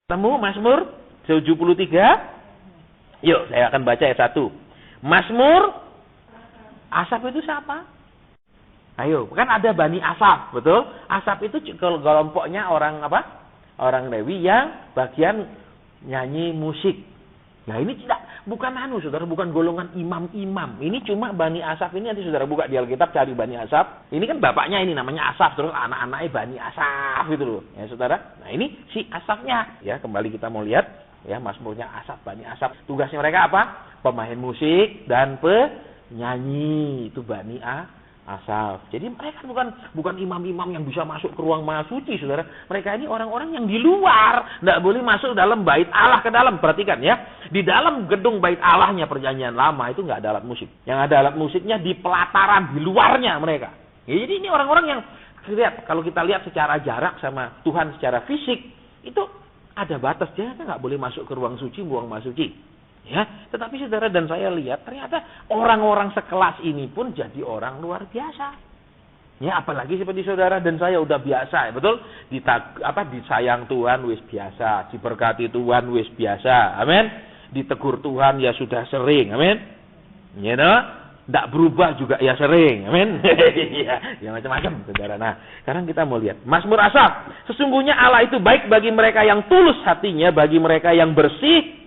Temu Mazmur 73. Yuk, saya akan baca ayat 1. Mazmur Asaf itu siapa? Ayo, kan ada Bani Asaf, betul? Asaf itu kelompoknya orang apa? Orang Lewi yang bagian nyanyi musik. Nah, ini bukan saudara, bukan golongan imam-imam. Ini cuma Bani Asaf ini, nanti saudara buka di Alkitab cari Bani Asaf. Ini kan bapaknya ini namanya Asaf, terus anak-anaknya Bani Asaf gitu loh. Ya, saudara. Nah, ini si Asafnya. Ya, kembali kita mau lihat ya Mazmurnya Asaf, Bani Asaf. Tugasnya mereka apa? Pemain musik dan penyanyi. Itu Bani Asaf. Jadi mereka bukan imam-imam yang bisa masuk ke ruang maha suci, saudara. Mereka ini orang-orang yang di luar, tidak boleh masuk dalam bait Allah ke dalam. Perhatikan ya, di dalam gedung bait Allahnya Perjanjian Lama itu nggak ada alat musik. Yang ada alat musiknya di pelataran, di luarnya mereka. Ya, jadi ini orang-orang yang lihat, kalau kita lihat secara jarak sama Tuhan secara fisik, itu ada batas. Dia nggak boleh masuk ke ruang suci, ruang maha suci. Ya, tetapi saudara dan saya lihat ternyata orang-orang sekelas ini pun jadi orang luar biasa. Ya, apalagi seperti saudara dan saya udah biasa, ya, betul? Disayang Tuhan wis biasa, diberkati Tuhan wis biasa. Amin. Ditegur Tuhan ya sudah sering. Amin. Ya, tidak berubah juga ya sering. Amin. Ya macam-macam, saudara. Nah, sekarang kita mau lihat Mazmur Asaf. Sesungguhnya Allah itu baik bagi mereka yang tulus hatinya, bagi mereka yang bersih.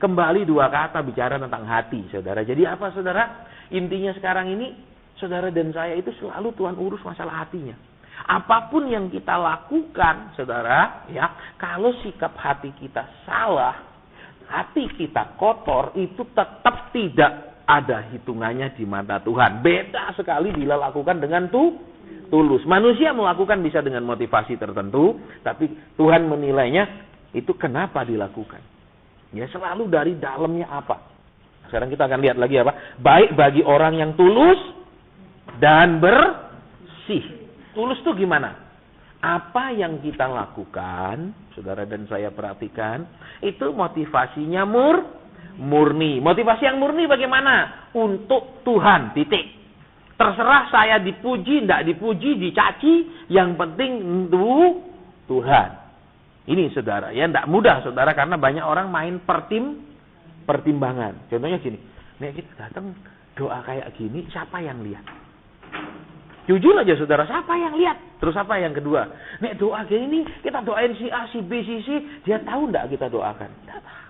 Kembali dua kata bicara tentang hati, saudara. Jadi apa, saudara? Intinya sekarang ini, saudara dan saya itu selalu Tuhan urus masalah hatinya. Apapun yang kita lakukan, saudara, ya, kalau sikap hati kita salah, hati kita kotor, itu tetap tidak ada hitungannya di mata Tuhan. Beda sekali bila lakukan dengan tulus. Manusia melakukan bisa dengan motivasi tertentu, tapi Tuhan menilainya itu kenapa dilakukan. Ya, selalu dari dalamnya apa. Sekarang kita akan lihat lagi apa. Baik bagi orang yang tulus dan bersih. Tulus itu gimana? Apa yang kita lakukan, saudara dan saya perhatikan, itu motivasinya murni. Motivasi yang murni bagaimana? Untuk Tuhan, titik. Terserah saya dipuji, tidak dipuji, dicaci, yang penting untuk Tuhan. Ini saudara, ya tidak mudah saudara, karena banyak orang main pertimbangan. Contohnya gini, nek kita datang doa kayak gini, siapa yang lihat? Jujur aja saudara, siapa yang lihat? Terus apa yang kedua? Nek doa gini, kita doain si A, si B, si C, dia tahu tidak kita doakan? Tidak tahu.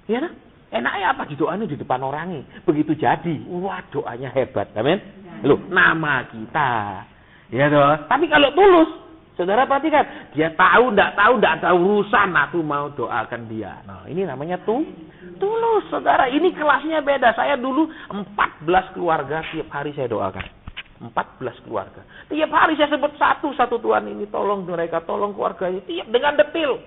Ya nah? Enaknya apa didoain di depan orangnya? Begitu jadi, wah doanya hebat, amin? Loh, nama kita. Ya toh. Tapi kalau tulus, saudara perhatikan, dia tahu, tidak ada urusan, aku mau doakan dia. Nah, ini namanya tulus, saudara. Ini kelasnya beda. Saya dulu 14 keluarga tiap hari saya doakan. 14 keluarga. Tiap hari saya sebut satu Tuhan ini tolong mereka, tolong keluarganya. Tiap dengan detil.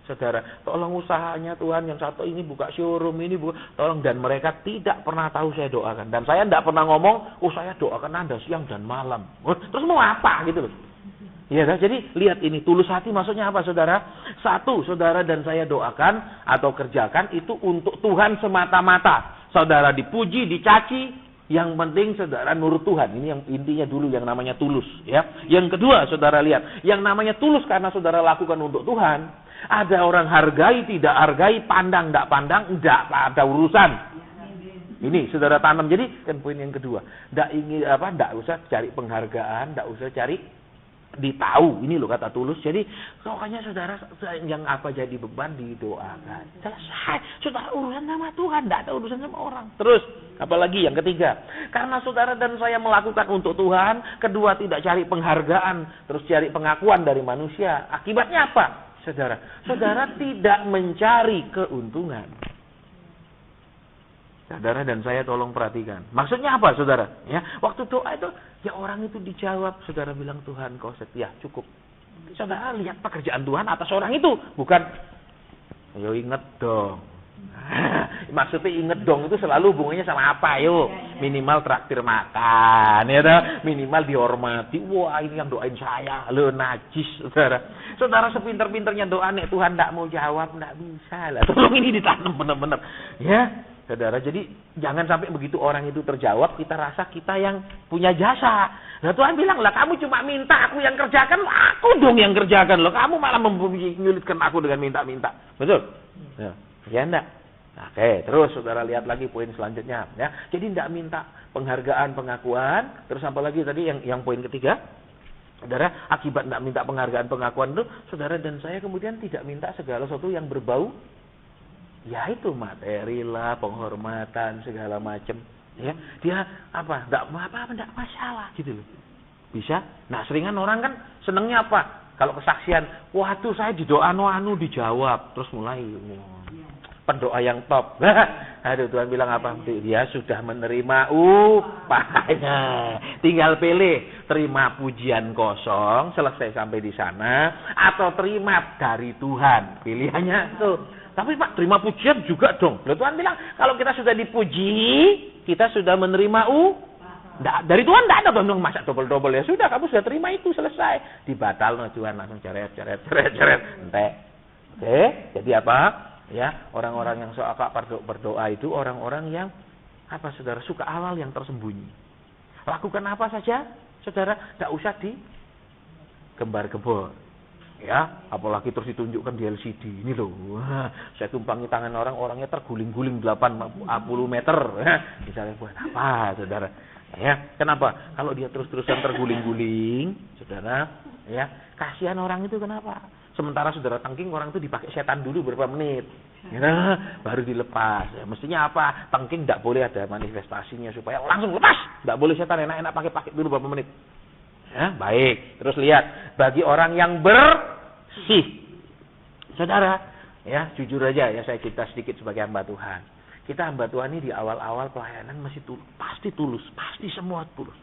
Saudara, tolong usahanya Tuhan, yang satu ini buka showroom, ini tolong, dan mereka tidak pernah tahu saya doakan. Dan saya tidak pernah ngomong, saya doakan Anda siang dan malam. Terus mau apa gitu loh. Ya, jadi lihat ini, tulus hati maksudnya apa, saudara? Satu, saudara dan saya doakan atau kerjakan itu untuk Tuhan semata-mata. Saudara dipuji, dicaci, yang penting saudara nurut Tuhan. Ini yang intinya dulu yang namanya tulus. Ya. Yang kedua, saudara lihat, yang namanya tulus karena saudara lakukan untuk Tuhan. Ada orang hargai, tidak hargai, pandang, tidak ada urusan. Ini saudara tanam. Jadi kan poin yang kedua, tidak usah cari penghargaan, tidak usah cari ditahu. Ini loh kata tulus. Jadi pokoknya saudara yang apa jadi beban didoakan. Selesai. Saudara urusan sama Tuhan, tidak ada urusan sama orang. Terus apalagi yang ketiga, karena saudara dan saya melakukan untuk Tuhan. Kedua, tidak cari penghargaan, terus cari pengakuan dari manusia. Akibatnya apa, saudara tidak mencari keuntungan. Saudara dan saya tolong perhatikan. Maksudnya apa, saudara? Ya, waktu doa itu, ya orang itu dijawab. Saudara bilang, Tuhan kau setia, cukup. Saudara lihat pekerjaan Tuhan atas orang itu. Bukan, ayo inget dong. Maksudnya inget dong itu selalu hubungannya sama apa? Yuk, minimal traktir makan, ya, minimal dihormati. Wah, ini yang doain saya, lo najis, saudara. Saudara sepinter-pinternya doa, nek Tuhan tidak mau jawab, tidak bisa lah. Tolong ini ditanam benar-benar, ya. Saudara, jadi jangan sampai begitu orang itu terjawab, kita rasa kita yang punya jasa. Nah Tuhan bilang, lah kamu cuma minta aku yang kerjakan, aku dong yang kerjakan. Loh, kamu malah menyulitkan aku dengan minta-minta. Betul? Ya enggak? Oke, terus saudara lihat lagi poin selanjutnya. Ya, jadi enggak minta penghargaan, pengakuan. Terus apa lagi tadi yang poin ketiga? Saudara, akibat enggak minta penghargaan, pengakuan itu, saudara dan saya kemudian tidak minta segala sesuatu yang berbau, ya itu materi lah, penghormatan segala macam. Ya, dia apa? Enggak masalah gitu loh. Bisa. Nah, seringan orang kan senengnya apa? Kalau kesaksian, waduh saya didoa anu dijawab, terus mulai pendoa yang top. Aduh, Tuhan bilang apa? Dia sudah menerima upahnya. Tinggal pilih, terima pujian kosong selesai sampai di sana, atau terima dari Tuhan. Pilihannya tuh. Tapi Pak, terima pujian juga dong. Lalu Tuhan bilang, kalau kita sudah dipuji, kita sudah menerima dari Tuhan tidak ada dong masak double-double, ya sudah kamu sudah terima itu, selesai. Dibatal no Tuhan, langsung ceret. Ente. Oke, jadi apa? Ya, orang-orang yang suka berdoa itu orang-orang yang apa saudara, suka halal yang tersembunyi. Lakukan apa saja, saudara, tidak usah digembar-gembor. Ya, apalagi terus ditunjukkan di LCD. Ini loh, saya tumpangi tangan orangnya terguling-guling 80 meter. Misalnya buat apa, saudara? Ya, kenapa? Kalau dia terus-terusan terguling-guling, saudara, ya, kasihan orang itu kenapa? Sementara saudara tangking orang itu dipakai setan dulu beberapa menit, ya, baru dilepas. Ya, mestinya apa? Tangking tidak boleh ada manifestasinya supaya langsung lepas. Tidak boleh setan enak-enak pakai dulu beberapa menit. Ya, baik. Terus lihat, bagi orang yang bersih, saudara, ya jujur aja ya, saya cerita sedikit sebagai hamba Tuhan. Kita hamba Tuhan ini di awal-awal pelayanan masih pasti tulus, pasti semua tulus.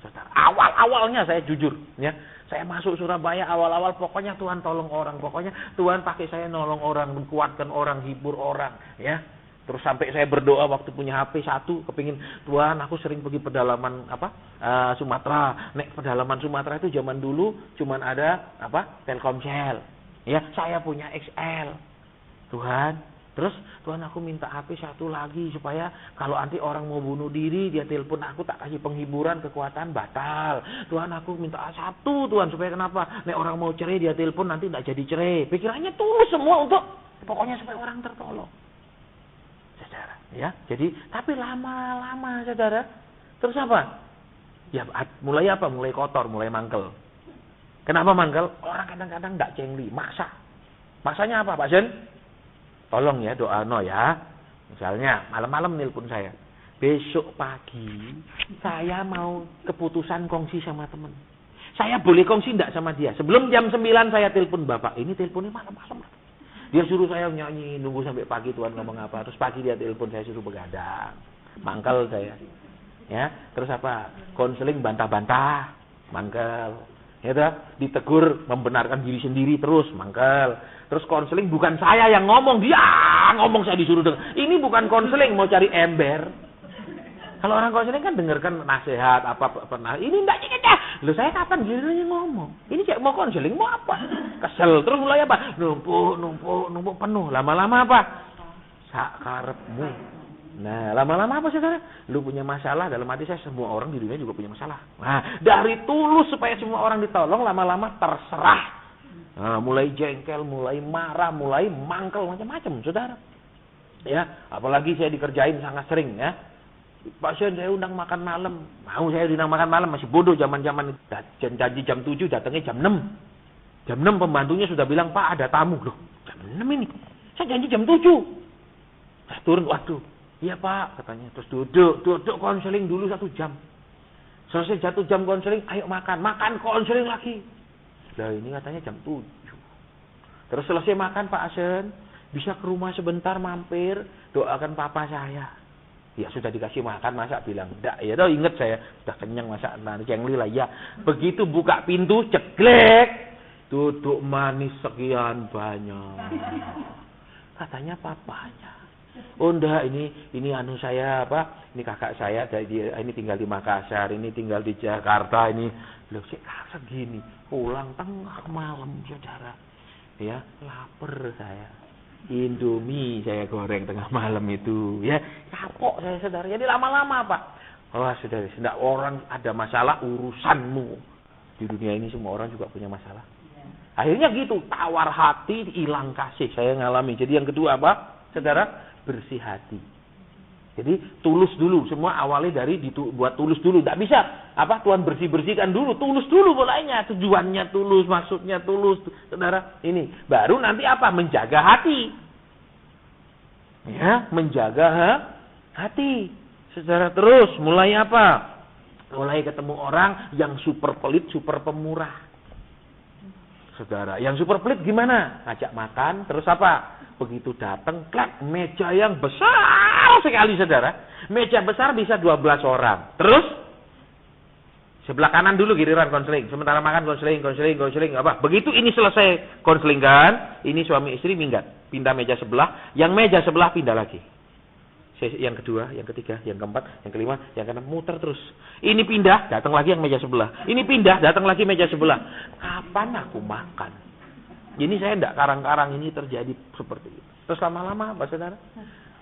Saudara, awal-awalnya saya jujur, ya. Saya masuk Surabaya awal-awal pokoknya Tuhan tolong orang, pokoknya Tuhan pakai saya nolong orang, menguatkan orang, hibur orang, ya. Terus sampai saya berdoa waktu punya HP 1, kepingin Tuhan, aku sering pergi pedalaman Sumatera. Nek pedalaman Sumatera itu zaman dulu cuman ada Telkomsel. Ya, saya punya XL. Tuhan, terus Tuhan aku minta HP 1 lagi supaya kalau nanti orang mau bunuh diri dia telepon aku, tak kasih penghiburan, kekuatan batal. Tuhan aku minta 1 Tuhan, supaya kenapa? Nek orang mau cerai dia telepon nanti tidak jadi cerai. Pikirannya tulus semua untuk pokoknya supaya orang tertolong. Saudara, ya. Jadi, tapi lama-lama saudara, terus apa? Ya, mulai apa? Mulai kotor, mulai mangkel. Kenapa mangkel? Orang kadang-kadang enggak cengli, maksa. Maksanya apa, Pak Zen? Tolong ya, doa ya. Misalnya, malam-malam nelpon saya. Besok pagi, saya mau keputusan kongsi sama teman. Saya boleh kongsi enggak sama dia? Sebelum jam 9 saya telepon Bapak. Ini teleponnya malam-malam. Dia suruh saya nyanyi, nunggu sampai pagi Tuhan ngomong apa. Terus pagi dia telepon, saya suruh begadang. Mangkel saya. Ya, terus apa? Konseling bantah-bantah, mangkel. Ya, ditegur membenarkan diri sendiri terus, mangkel. Terus konseling bukan saya yang ngomong, dia ngomong, saya disuruh dengar. Ini bukan konseling, mau cari ember. Kalau orang konseling kan dengarkan nasihat pernah. Ini enggak cekecah. Loh, saya kapan gilirannya ngomong? Ini cek mau konseling mau apa? Kesel terus mulai apa? Numpuk penuh. Lama-lama apa? Sakarepmu. Nah, lama-lama apa saudara? Lu punya masalah, dalam hati saya semua orang di dunia juga punya masalah. Nah, dari tulus supaya semua orang ditolong, lama-lama terserah. Nah, mulai jengkel, mulai marah, mulai mangkel macam-macam, saudara. Ya, apalagi saya dikerjain sangat sering ya. Pak Sen, saya undang makan malam. Mau saya undang makan malam, masih bodoh zaman-zaman itu. Janji jam 7, datangnya jam 6. Jam 6 pembantunya sudah bilang, Pak ada tamu. Loh, jam 6 ini. Saya janji jam 7. Saya turun, waduh. Iya Pak, katanya. Terus duduk konseling dulu 1 jam. Selesai 1 jam konseling, ayo makan konseling lagi. Lah ini katanya jam 7. Terus selesai makan Pak Asen, bisa ke rumah sebentar mampir, doakan papa saya. Ya sudah dikasih makan, masa bilang enggak? Ya toh, ingat saya sudah kenyang, masa cengli lah ya. Begitu buka pintu, ceklek, duduk manis sekian banyak. Katanya papanya. Oh enggak, ini anu saya ini kakak saya, ini tinggal di Makassar, ini tinggal di Jakarta, ini loh sih gini, pulang tengah malam saudara. Ya, lapar saya. Indomie saya goreng tengah malam itu, ya kapok saya saudara. Jadi lama-lama apa? Oh saudara, tidak orang ada masalah urusanmu. Di dunia ini semua orang juga punya masalah. Akhirnya gitu, tawar hati, hilang kasih. Saya ngalami. Jadi yang kedua apa? Saudara, bersih hati. Jadi tulus dulu, semua awali dari buat tulus dulu. Tidak bisa, apa Tuhan bersihkan dulu, tulus dulu mulainya. Tujuannya tulus, maksudnya tulus, saudara. Ini baru nanti apa? Menjaga hati, ya, menjaga hati, saudara. Terus mulai apa? Mulai ketemu orang yang super pelit, super pemurah, saudara. Yang super pelit gimana? Ngajak makan, terus apa? Begitu datang, klak, meja yang besar sekali, saudara. Meja besar bisa 12 orang. Terus, sebelah kanan dulu giliran konseling. Sementara makan konseling. Apa? Begitu ini selesai konseling kan, ini suami istri minggat. Pindah meja sebelah, yang meja sebelah pindah lagi. Yang kedua, yang ketiga, yang keempat, yang kelima, yang keenam, muter terus. Ini pindah, datang lagi yang meja sebelah. Ini pindah, datang lagi meja sebelah. Kapan aku makan? Ini saya tidak karang-karang ini terjadi seperti itu. Terus lama-lama, Pak Saudara,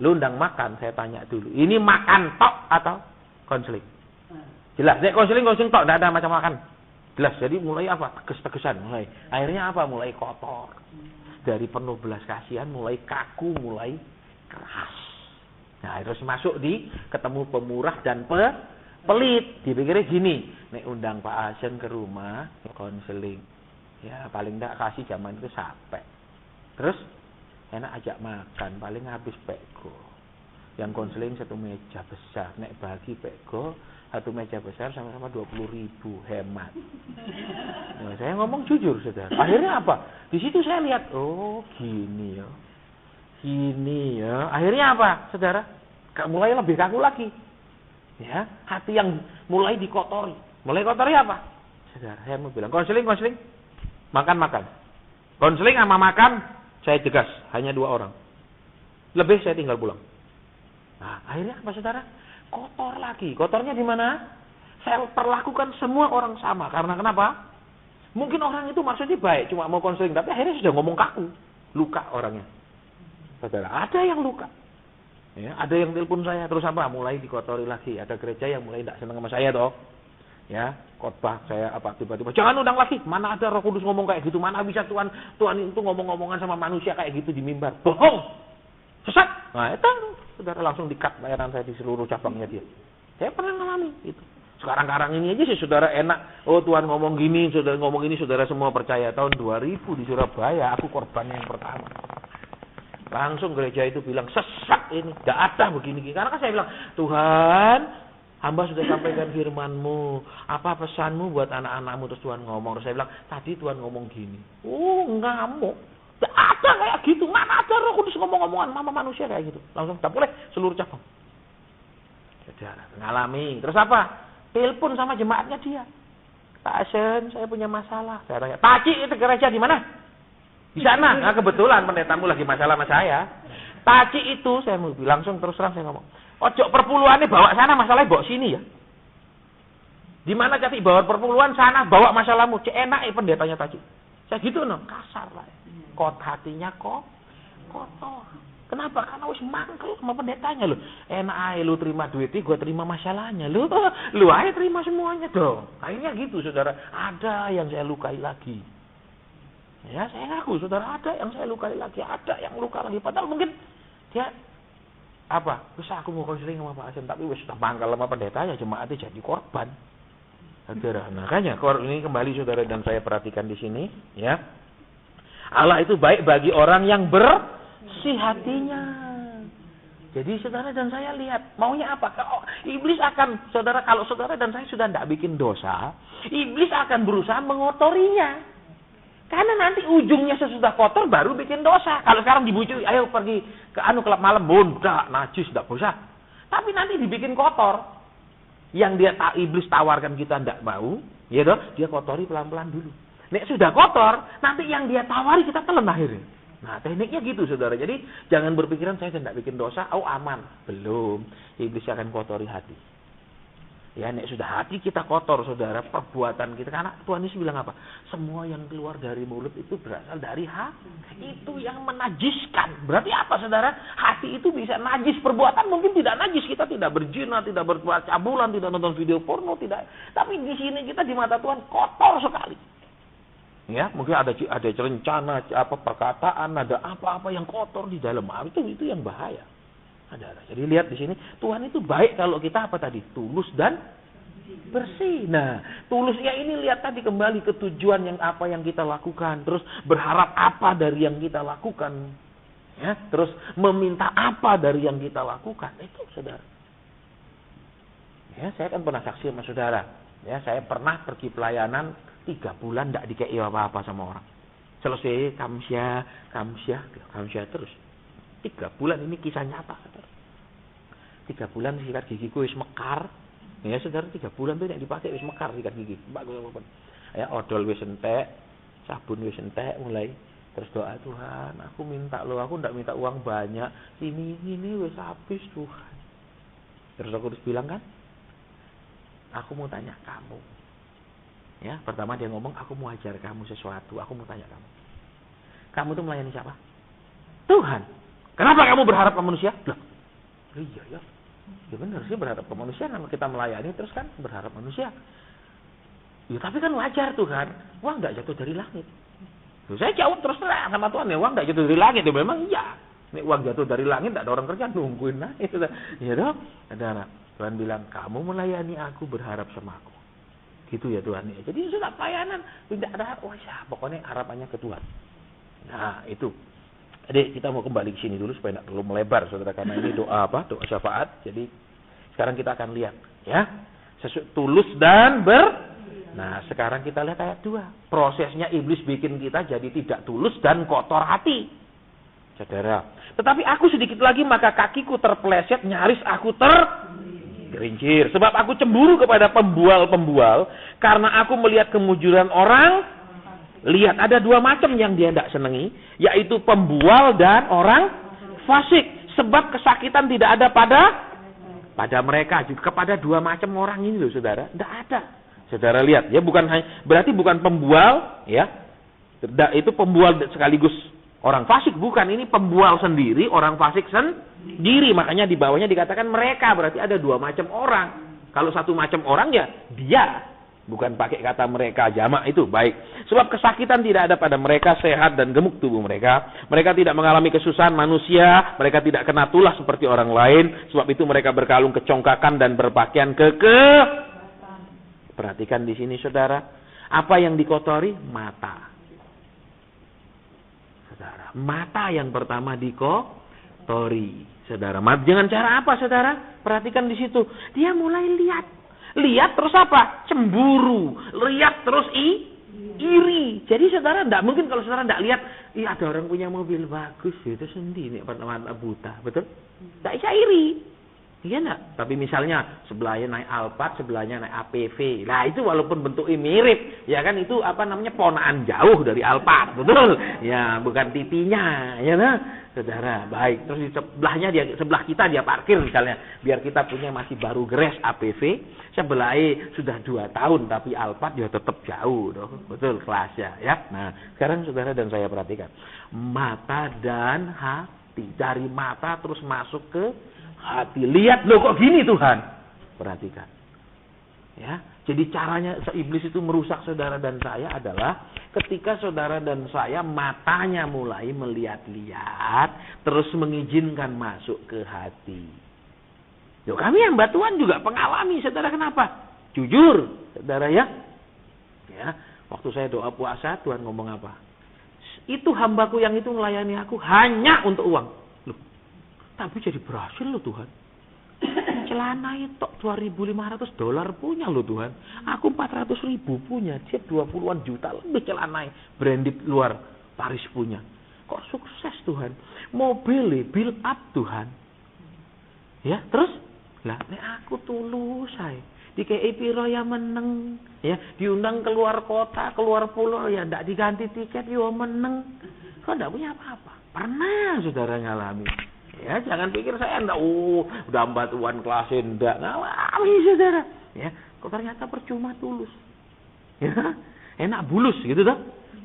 lu undang makan, saya tanya dulu. Ini makan tok atau konseling? Jelas, konseling tok, tidak ada macam makan. Jelas, jadi mulai apa? Teges-tegesan mulai. Akhirnya apa? Mulai kotor. Dari penuh belas kasihan, mulai kaku, mulai keras. Nah, terus masuk di ketemu pemurah dan pelit. Dipikirnya gini, nek undang Pak Asen ke rumah, konseling. Ya, paling enggak kasih zaman itu sampai. Terus enak ajak makan, paling habis peko. Yang konseling satu meja besar, nek bagi peko satu meja besar sama-sama 20.000, hemat. Nah, saya ngomong jujur, saudara. Akhirnya apa? Di situ saya lihat, oh gini ya. Gini ya. Akhirnya apa, saudara? Mulai lebih kaku lagi. Ya, hati yang mulai dikotori. Mulai kotori apa? Saudara, saya mau bilang, konseling. Makan. Konseling sama makan, saya tegas. Hanya 2 orang. Lebih saya tinggal pulang. Nah, akhirnya apa, saudara? Kotor lagi. Kotornya di mana? Saya perlakukan semua orang sama. Karena kenapa? Mungkin orang itu maksudnya baik, cuma mau konseling. Tapi akhirnya sudah ngomong kaku. Luka orangnya. Saudara, ada yang luka. Ya, ada yang telepon saya. Terus apa? Mulai dikotori lagi. Ada gereja yang mulai tidak senang sama saya toh. Ya, khotbah saya apa tiba-tiba jangan undang lagi. Mana ada Roh Kudus ngomong kayak gitu? Mana bisa Tuhan itu ngomong-ngomongan sama manusia kayak gitu di mimbar? Bohong. Sesat. Nah, itu saudara langsung di-cut layanan saya di seluruh cabangnya dia. Saya pernah ngalami itu. Sekarang ini aja sih saudara enak. Oh, Tuhan ngomong gini, saudara ngomong ini, saudara semua percaya. Tahun 2000 di Surabaya aku korban yang pertama. Langsung gereja itu bilang sesat ini. Tidak ada begini. Karena kan saya bilang, Tuhan, hamba sudah sampaikan firman-Mu. Apa pesanmu buat anak-anakmu? Terus Tuhan ngomong. Terus saya bilang, tadi Tuhan ngomong gini. Oh, ngamuk. Tidak ada kayak gitu. Mana ada Roh Kudus ngomong-ngomongan sama manusia kayak gitu. Langsung tak boleh seluruh cabang. Sudah ngalami. Terus apa? Telepon sama jemaatnya dia. Pak Asen, saya punya masalah. Saya tanya, Pak Cik, itu gereja di mana? Di sana. Nah, kebetulan pendetamu lagi masalah sama saya. Pak Cik itu, saya mau bilang langsung terus terang saya ngomong. Ojo perpuluhannya bawa sana, masalahnya bawa sini ya. Di mana Cati bawa perpuluhan sana, bawa masalahmu. Cek enak pendetanya Cati. Saya gitu no, kasar lah. Hatinya kotor. Kenapa? Karena wis mangkel sama pendetanya loh. Enak aja lu terima duitnya, gue terima masalahnya. Lu aja terima semuanya dong. Akhirnya gitu, saudara. Ada yang saya lukai lagi. Ya, saya ngaku, saudara, ada yang saya lukai lagi, ada yang luka lagi. Padahal mungkin dia apa? Wis aku mau konseling sama Pak Asen, tapi wis sudah mangkal sama pendetanya, jemaatnya jadi korban. Saudara, makanya ini kembali saudara dan saya perhatikan di sini, ya. Allah itu baik bagi orang yang bersih hatinya. Jadi saudara dan saya lihat maunya apa? Iblis akan, saudara, kalau saudara dan saya sudah tidak bikin dosa, iblis akan berusaha mengotorinya. Karena nanti ujungnya sesudah kotor baru bikin dosa. Kalau sekarang dibujuk, ayo pergi ke klub malam, bondak, najis, tidak usah. Tapi nanti dibikin kotor. Yang dia iblis tawarkan kita tidak mau, ya toh, dia kotori pelan-pelan dulu. Nek sudah kotor, nanti yang dia tawari kita telan akhirnya. Nah, tekniknya gitu, saudara. Jadi jangan berpikiran saya tidak bikin dosa, aman. Belum. Iblis akan kotori hati. Ya, nek sudah hati kita kotor, saudara, perbuatan kita. Karena Tuhan Yesus bilang apa? Semua yang keluar dari mulut itu berasal dari hati. Itu yang menajiskan. Berarti apa, saudara? Hati itu bisa najis. Perbuatan mungkin tidak najis. Kita tidak berzina, tidak berbuat cabulan, tidak nonton video porno, tidak. Tapi di sini kita di mata Tuhan kotor sekali. Ya, mungkin ada rencana, perkataan, ada apa-apa yang kotor di dalam. Itu yang bahaya. Jadi lihat di sini, Tuhan itu baik kalau kita apa tadi? Tulus dan bersih. Nah, tulusnya ini lihat tadi kembali ke tujuan yang apa yang kita lakukan. Terus berharap apa dari yang kita lakukan. Ya, terus meminta apa dari yang kita lakukan. Itu, saudara. Ya, saya kan pernah saksi sama saudara. Ya, saya pernah pergi pelayanan 3 bulan tidak dikei apa-apa sama orang. Selesai kamsyah terus. 3 bulan ini kisah nyata, saudara. 3 bulan sikat gigiku wis mekar. Ya, saudara, 3 bulan tuh yang dipakai wis mekar sikat gigi. Ya, odol wis entek, sabun wis entek mulai. Terus doa, Tuhan, aku minta aku ndak minta uang banyak. Ini wis habis, Tuhan. Terus aku terus bilang kan, aku mau tanya kamu. Ya, pertama dia ngomong, aku mau ajar kamu sesuatu. Aku mau tanya kamu. Kamu tuh melayani siapa? Tuhan. Kenapa kamu berharap ke manusia? Loh, iya ya. Ya benar sih berharap ke manusia. Kalau kita melayani terus kan berharap manusia. Ya tapi kan wajar Tuhan. Uang nggak jatuh dari langit. Loh, saya jawab terus terang sama Tuhan. Ya uang nggak jatuh dari langit. Ya memang iya. Ini uang jatuh dari langit, nggak ada orang kerja nungguin naik. Ya dong. Ada Tuhan bilang, kamu melayani aku berharap sama aku. Gitu ya Tuhan. Jadi sudah pelayanan. Tidak ada, pokoknya harapannya ke Tuhan. Nah itu. Jadi kita mau kembali ke sini dulu supaya tidak terlalu melebar, saudara, karena ini doa doa syafaat. Jadi sekarang kita akan lihat, ya, tulus dan Nah, sekarang kita lihat ayat 2. Prosesnya iblis bikin kita jadi tidak tulus dan kotor hati, saudara. Tetapi aku sedikit lagi maka kakiku terpeleset, nyaris aku tergerincir. Sebab aku cemburu kepada pembual-pembual karena aku melihat kemujuran orang. Lihat, ada 2 macam yang dia tidak senangi, yaitu pembual dan orang fasik. Sebab kesakitan tidak ada pada mereka. Juga kepada 2 macam orang ini loh, saudara. Tidak ada. Saudara lihat, ya, berarti bukan pembual, ya. Itu pembual sekaligus orang fasik, bukan. Ini pembual sendiri, orang fasik sendiri. Makanya di bawahnya dikatakan mereka, berarti ada 2 macam orang. Kalau 1 macam orang ya dia. Bukan pakai kata mereka, jamak itu, baik. Sebab kesakitan tidak ada pada mereka, sehat dan gemuk tubuh mereka. Mereka tidak mengalami kesusahan manusia, mereka tidak kena tulah seperti orang lain. Sebab itu mereka berkalung kecongkakan dan berpakaian Perhatikan di sini, saudara. Apa yang dikotori? Mata. Saudara, mata yang pertama dikotori. Saudara, dengan cara apa, saudara? Perhatikan di situ. Dia mulai lihat terus apa? Cemburu. Lihat terus iri. Jadi saudara tidak mungkin kalau saudara tidak lihat, ada orang punya mobil bagus, itu sendiri mata buta, betul? Tidak bisa iri. Iya enggak? Tapi misalnya sebelahnya naik Alphard, sebelahnya naik APV. Nah, itu walaupun bentuknya mirip, ya kan, itu ponaan jauh dari Alphard, betul? Ya, bukan titinya, ya nah. Saudara, baik. Terus di sebelah kita dia parkir misalnya, biar kita punya masih baru gres APV, sebelahnya sudah 2 tahun tapi Alphard ya tetap jauh, dong. Betul kelasnya, ya. Nah, sekarang saudara dan saya perhatikan. Mata dan hati. Dari mata terus masuk ke hati. Lihat, loh kok gini Tuhan? Perhatikan. Ya, jadi caranya iblis itu merusak saudara dan saya adalah ketika saudara dan saya matanya mulai melihat-lihat, terus mengizinkan masuk ke hati. Yo, kami yang batuan juga pengalami, saudara, kenapa? Jujur, saudara, ya. Ya, waktu saya doa puasa, Tuhan ngomong apa? Itu hambaku yang itu melayani aku hanya untuk uang. Loh, tapi jadi berhasil loh Tuhan. Celana itu $2.500 punya loh Tuhan. Aku 400.000 punya. Dia 20-an juta lebih celana branded luar Paris punya. Kok sukses Tuhan? Mobil build up Tuhan. Ya, terus lah aku tulus saya. Dikei piro ya meneng. Ya, diundang keluar kota, keluar pulau ya ndak diganti tiket yo meneng. Kok ndak punya apa-apa? Pernah saudara ngalami. Ya, jangan pikir saya udah batuan kelasin, enggak ngalami saudara. Ya, kok ternyata percuma tulus. Ya, enak bulus gitu toh.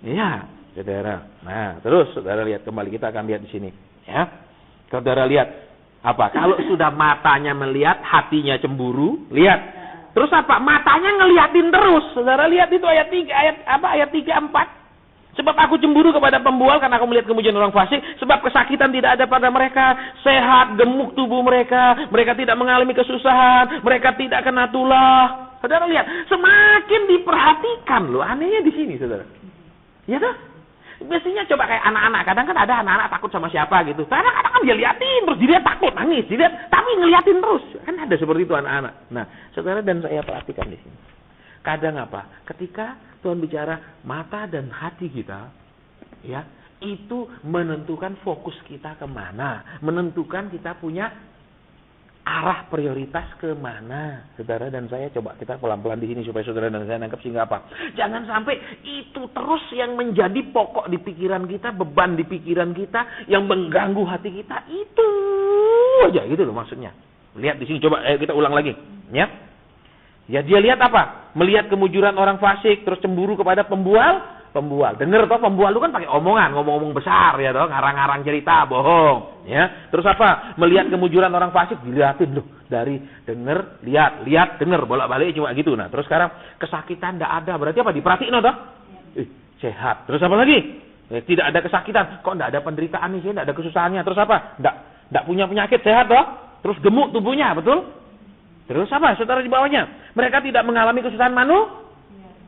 Iya, saudara. Nah, terus saudara lihat kembali, kita akan lihat di sini. Ya, saudara lihat apa? Kalau sudah matanya melihat, hatinya cemburu, lihat. Terus apa? Matanya ngeliatin terus. Saudara lihat itu ayat 3, ayat 3, 4. Sebab aku cemburu kepada pembual karena aku melihat kemudian orang fasik. Sebab kesakitan tidak ada pada mereka. Sehat, gemuk tubuh mereka. Mereka tidak mengalami kesusahan. Mereka tidak kena tulah. Saudara lihat, semakin diperhatikan loh. Anehnya di sini, saudara. Ya kan? Biasanya coba kayak anak-anak. Kadang kan ada anak-anak takut sama siapa gitu. Kadang-kadang kan dia liatin terus. Dilihat takut, nangis. Dilihat, tapi ngeliatin terus. Kan ada seperti itu anak-anak. Nah, saudara dan saya perhatikan di sini. Kadang apa? Ketika Tuhan bicara mata dan hati kita, ya, itu menentukan fokus kita kemana, menentukan kita punya arah prioritas kemana. Saudara dan saya coba kita pelan-pelan di sini supaya saudara dan saya nangkep sehingga apa? Jangan sampai itu terus yang menjadi pokok di pikiran kita, beban di pikiran kita, yang mengganggu hati kita itu aja gitu loh maksudnya. Lihat di sini coba kita ulang lagi, ya. Ya dia lihat apa? Melihat kemujuran orang fasik, terus cemburu kepada pembual. Dengar toh pembual itu kan pakai omongan, ngomong-ngomong besar ya toh, ngarang-ngarang cerita, bohong, ya. Terus apa? Melihat kemujuran orang fasik, dilihatin loh, dari dengar, lihat, dengar, bolak-balik cuma gitu. Nah, terus sekarang kesakitan enggak ada, berarti apa? Diperhatiin toh? Sehat. Terus apa lagi? Tidak ada kesakitan, kok enggak ada penderitaan nih, enggak ada kesusahannya. Terus apa? Enggak punya penyakit, sehat toh? Terus gemuk tubuhnya, betul? Terus apa? Saudara di bawahnya. Mereka tidak mengalami kesusahan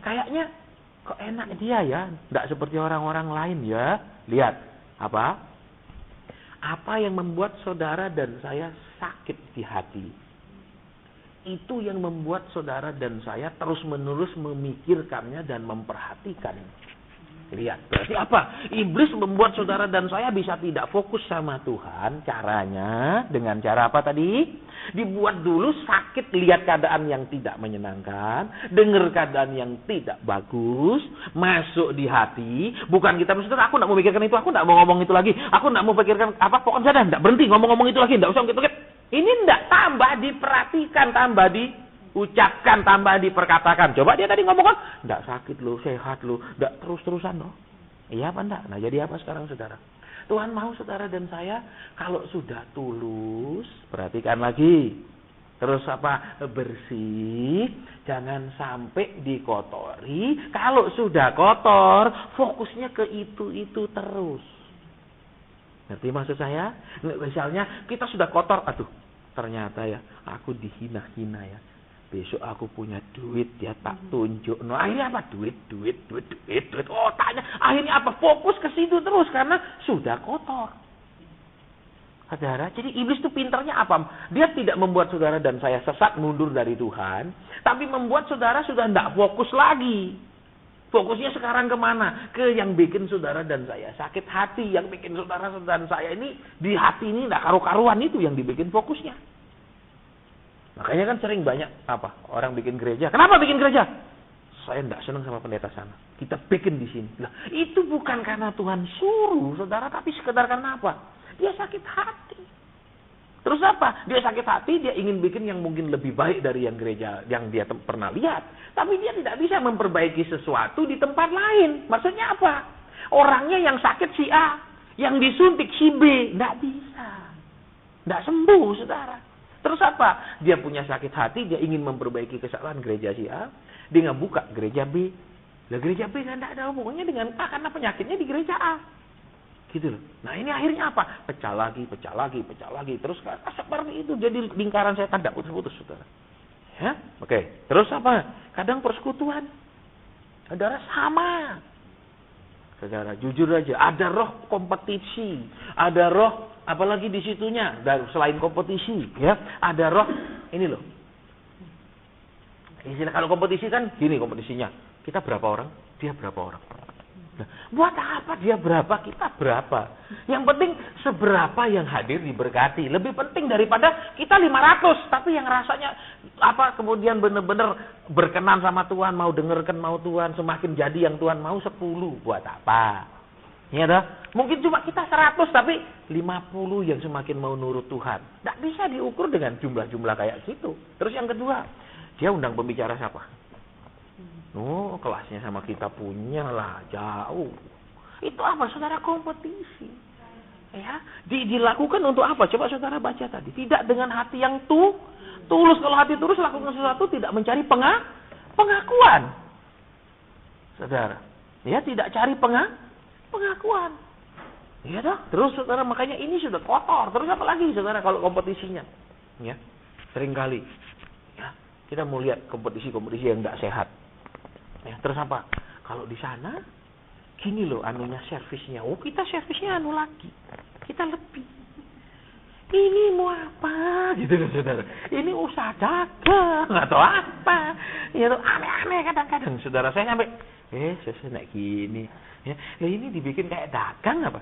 Kayaknya kok enak dia ya. Tidak seperti orang-orang lain ya. Lihat. Apa? Apa yang membuat saudara dan saya sakit di hati? Itu yang membuat saudara dan saya terus-menerus memikirkannya dan memperhatikan. Lihat, berarti apa? Iblis membuat saudara dan saya bisa tidak fokus sama Tuhan. Caranya, dengan cara apa tadi? Dibuat dulu sakit, lihat keadaan yang tidak menyenangkan, dengar keadaan yang tidak bagus, masuk di hati. Bukan kita, saudara, aku tidak mau memikirkan itu, aku tidak mau ngomong itu lagi, aku tidak mau pikirkan apa, pokoknya saja, tidak berhenti ngomong-ngomong itu lagi, tidak usah gitu. Ini tidak tambah diperhatikan, tambah diucapkan, tambah diperkatakan. Coba dia tadi ngomong kan, tidak sakit loh, sehat loh, tidak terus-terusan loh. Iya apa enggak? Nah jadi apa sekarang saudara? Tuhan mau saudara dan saya kalau sudah tulus, perhatikan lagi. Terus apa? Bersih, jangan sampai dikotori. Kalau sudah kotor, fokusnya ke itu terus. Ngerti maksud saya? Misalnya kita sudah kotor, aduh, ternyata ya aku dihina-hina ya. Besok aku punya duit ya tak tunjuk. No, akhirnya apa? Duit. Oh, tanya. Akhirnya apa? Fokus ke situ terus karena sudah kotor. Saudara, jadi iblis itu pintarnya apa? Dia tidak membuat saudara dan saya sesat mundur dari Tuhan, tapi membuat saudara sudah tidak fokus lagi. Fokusnya sekarang kemana? Ke yang bikin saudara dan saya sakit hati, yang bikin saudara dan saya ini di hati ini tidak karu-karuan, itu yang dibikin fokusnya. Makanya kan sering banyak orang bikin gereja. Kenapa bikin gereja? Saya tidak senang sama pendeta sana. Kita bikin di sini. Nah, itu bukan karena Tuhan suruh, saudara, tapi sekedar karena apa? Dia sakit hati. Terus apa? Dia sakit hati, dia ingin bikin yang mungkin lebih baik dari yang gereja yang dia pernah lihat. Tapi dia tidak bisa memperbaiki sesuatu di tempat lain. Maksudnya apa? Orangnya yang sakit si A, yang disuntik si B, tidak bisa. Tidak sembuh, saudara. Terus apa? Dia punya sakit hati, dia ingin memperbaiki kesalahan gereja si A, dia ngebuka gereja B. Lah gereja B kan tidak ada hubungannya dengan A karena penyakitnya di gereja A. Gitu loh. Nah ini akhirnya apa? Pecah lagi. Terus seperti itu jadi lingkaran setan tidak putus-putus, saudara. Ya, oke. Terus apa? Kadang persekutuan. Saudara sama. Saudara, jujur aja, ada roh kompetisi, ada roh apalagi di situnya, selain kompetisi, ya, ada roh ini loh. Istilah kalau kompetisi kan gini kompetisinya, kita berapa orang, dia berapa orang. Nah, buat apa dia berapa, kita berapa? Yang penting seberapa yang hadir diberkati. Lebih penting daripada kita 500, tapi yang rasanya kemudian benar-benar berkenan sama Tuhan, mau dengarkan mau Tuhan, semakin jadi yang Tuhan mau 10. Buat apa? Ya dah. Mungkin cuma kita 100, tapi 50 yang semakin mau nurut Tuhan. Tidak bisa diukur dengan jumlah-jumlah kayak gitu. Terus yang kedua, Dia undang pembicara siapa? Oh, kelasnya sama kita punya lah, jauh. Itu apa, saudara? Kompetisi. Ya, dilakukan untuk apa? Coba saudara baca tadi. Tidak dengan hati yang tulus. Kalau hati tulus lakukan sesuatu tidak mencari pengakuan. Saudara, ya tidak cari pengakuan. Ya dah. Terus saudara, makanya ini sudah kotor. Terus apa lagi saudara kalau kompetisinya? Ya, seringkali ya, kita mau lihat kompetisi-kompetisi yang tidak sehat. Ya, terus apa? Kalau di sana gini loh anunya, servisnya. Oh, kita servisnya anu lagi. Kita lebih. Ini mau apa? Gitu loh saudara. Ini usaha dagang atau apa? Ya tuh aneh-aneh kadang-kadang saudara. Saya sampai saya naik gini. Ya, ini dibikin kayak dagang apa?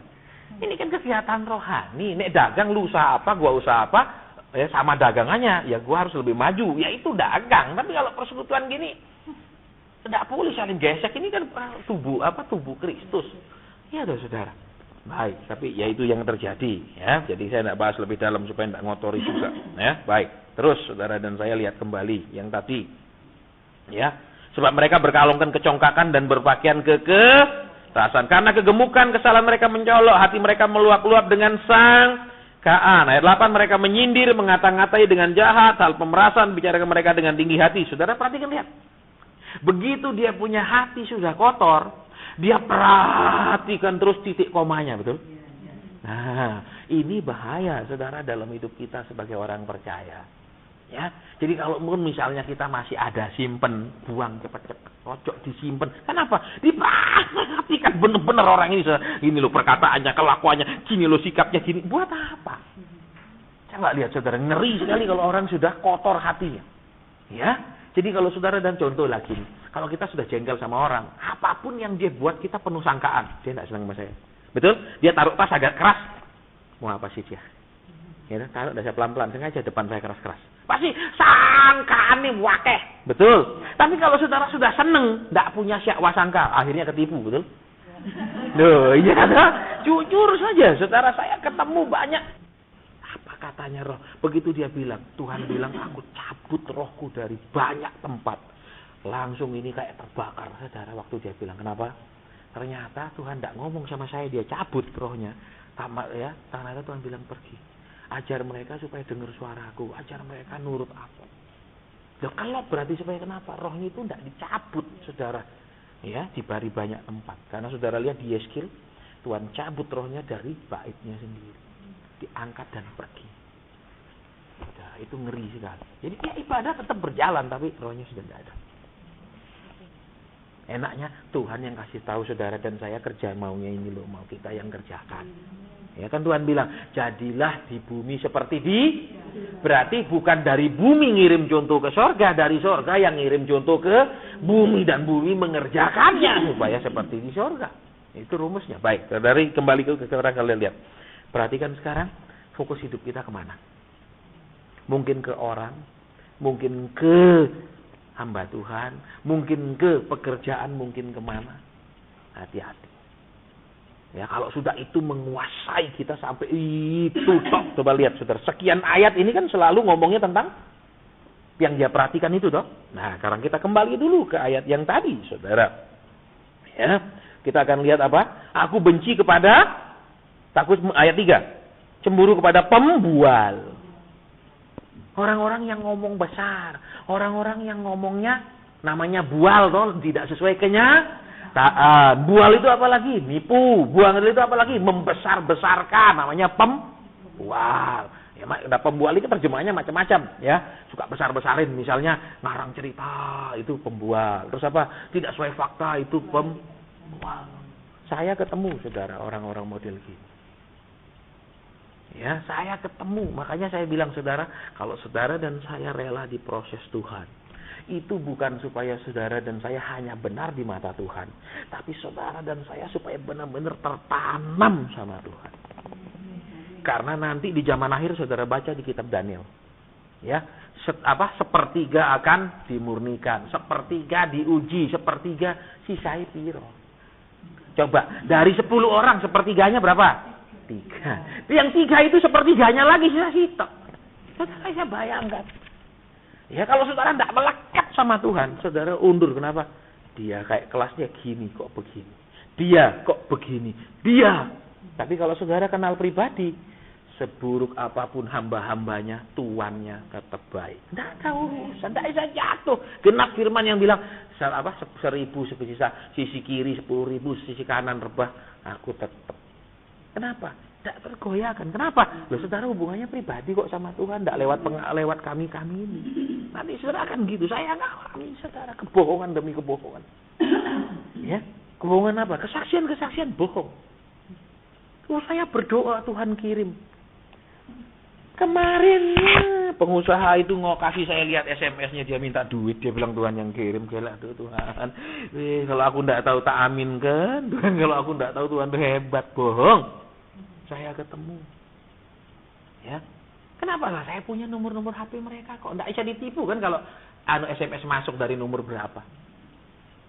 Ini kan kegiatan rohani. Nek dagang lu usaha apa, gua usaha apa? Ya sama dagangannya. Ya gua harus lebih maju. Ya itu dagang. Tapi kalau persekutuan gini tidak boleh saling gesek. Ini kan tubuh Kristus. Ya dah saudara. Baik, tapi ya itu yang terjadi ya. Jadi saya tidak bahas lebih dalam supaya tidak ngotori juga ya. Baik. Terus saudara dan saya lihat kembali yang tadi. Ya. Sebab mereka berkalungkan kecongkakan dan berpakaian kekerasan. Karena kegemukan kesalahan mereka mencolok, hati mereka meluap-luap dengan sangkaan. Ayat 8, mereka menyindir, mengata-ngatai dengan jahat, hal pemerasan, bicara ke mereka dengan tinggi hati. Saudara perhatikan, lihat. Begitu dia punya hati sudah kotor, dia perhatikan terus titik komanya, betul? Nah, ini bahaya saudara dalam hidup kita sebagai orang percaya. Ya, jadi kalau misalnya kita masih ada simpen, buang cepat-cepat, cocok disimpan. Kenapa? Diperhatikan benar-benar orang ini, saudara. Ini loh perkataannya, kelakuannya, gini loh sikapnya, gini. Buat apa? Coba lihat saudara, ngeri sekali kalau orang sudah kotor hatinya. Ya. Jadi kalau saudara, dan contoh lagi, kalau kita sudah jengkel sama orang, apapun yang dia buat kita penuh sangkaan. Dia tidak senang sama saya. Betul? Dia taruh tas agak keras. Mau apa sih dia? Ya, taruh saya pelan-pelan, sengaja depan saya keras-keras. Pasti sangkaan nih wakeh. Betul? Tapi kalau saudara sudah seneng, tidak punya syak wasangka, akhirnya ketipu, betul? Loh, iya kan? Jujur saja, saudara, saya ketemu banyak. Katanya roh, begitu dia bilang, Tuhan bilang aku cabut rohku dari banyak tempat. Langsung ini kayak terbakar saudara waktu dia bilang. Kenapa? Ternyata Tuhan tidak ngomong sama saya, dia cabut rohnya. Ya, ternyata Tuhan bilang pergi. Ajar mereka supaya dengar suaraku, ajar mereka nurut aku. Loh, kalau berarti supaya kenapa? Rohnya itu tidak dicabut saudara. Ya, diberi banyak tempat. Karena saudara lihat di Yeskil, Tuhan cabut rohnya dari baitnya sendiri. Diangkat dan pergi. Nah, itu ngeri sekali. Jadi ya ibadah tetap berjalan, tapi rohnya sudah tidak ada. Enaknya Tuhan yang kasih tahu saudara dan saya kerja maunya ini loh, mau kita yang kerjakan. Ya kan Tuhan bilang, jadilah di bumi seperti berarti bukan dari bumi ngirim contoh ke sorga, dari sorga yang ngirim contoh ke bumi dan bumi mengerjakannya supaya seperti di sorga. Itu rumusnya. Baik, dari kembali ke sekarang kalian lihat. Perhatikan sekarang, fokus hidup kita kemana? Mungkin ke orang, mungkin ke hamba Tuhan, mungkin ke pekerjaan, mungkin kemana. Hati-hati. Ya, kalau sudah itu menguasai kita sampai itu toh. Coba lihat saudara, sekian ayat ini kan selalu ngomongnya tentang yang dia perhatikan itu toh. Nah, sekarang kita kembali dulu ke ayat yang tadi, saudara. Ya, kita akan lihat apa? Aku benci kepada takut, ayat 3. Cemburu kepada pembual. Orang-orang yang ngomong besar, orang-orang yang ngomongnya namanya bual toh, tidak sesuai kenyataan. Bual itu apa lagi? Nipu. Bual itu apa lagi? Membesar-besarkan, namanya pembual. Ya, nah, pembual itu terjemahannya macam-macam ya. Suka besar-besarin, misalnya ngarang cerita, itu pembual. Terus apa? Tidak sesuai fakta, itu pembual. Saya ketemu saudara orang-orang model gini. Ya, saya ketemu. Makanya saya bilang saudara, kalau saudara dan saya rela diproses Tuhan, itu bukan supaya saudara dan saya hanya benar di mata Tuhan, tapi saudara dan saya supaya benar-benar tertanam sama Tuhan. Karena nanti di zaman akhir saudara baca di kitab Daniel, ya, sepertiga akan dimurnikan, sepertiga diuji, sepertiga sisai piro. Coba dari 10 orang sepertiganya berapa? 3. Yang 3 itu sepertiganya lagi sisa sitok. Saya bayangkan. Ya kalau saudara tidak melekat sama Tuhan, saudara undur. Kenapa? Dia kayak kelasnya gini, kok begini. Dia kok begini. Dia. Tapi kalau saudara kenal pribadi, seburuk apapun hamba-hambanya, tuannya tetap baik. Tidak ada urusan, tidak bisa jatuh. Genap firman yang bilang, 1.000 sisi kiri, 10.000 sisi kanan rebah, aku tetap. Kenapa? Tidak tergoyahkan. Kenapa? Loh, saudara hubungannya pribadi kok sama Tuhan, tidak lewat kami ini. Nanti saudara akan gitu. Saya ngalami saudara kebohongan demi kebohongan. Ya, kebohongan apa? Kesaksian bohong. Oh, saya berdoa Tuhan kirim. Kemarin pengusaha itu kasih saya lihat SMS-nya, dia minta duit, dia bilang Tuhan yang kirim. Gila tuh Tuhan. Kalau aku tidak tahu tak amin kan. Tuhan, kalau aku tidak tahu Tuhan tuh hebat, bohong. Saya ketemu. Ya. Kenapa lah saya punya nomor-nomor HP mereka kok tidak bisa ditipu kan kalau SMS masuk dari nomor berapa?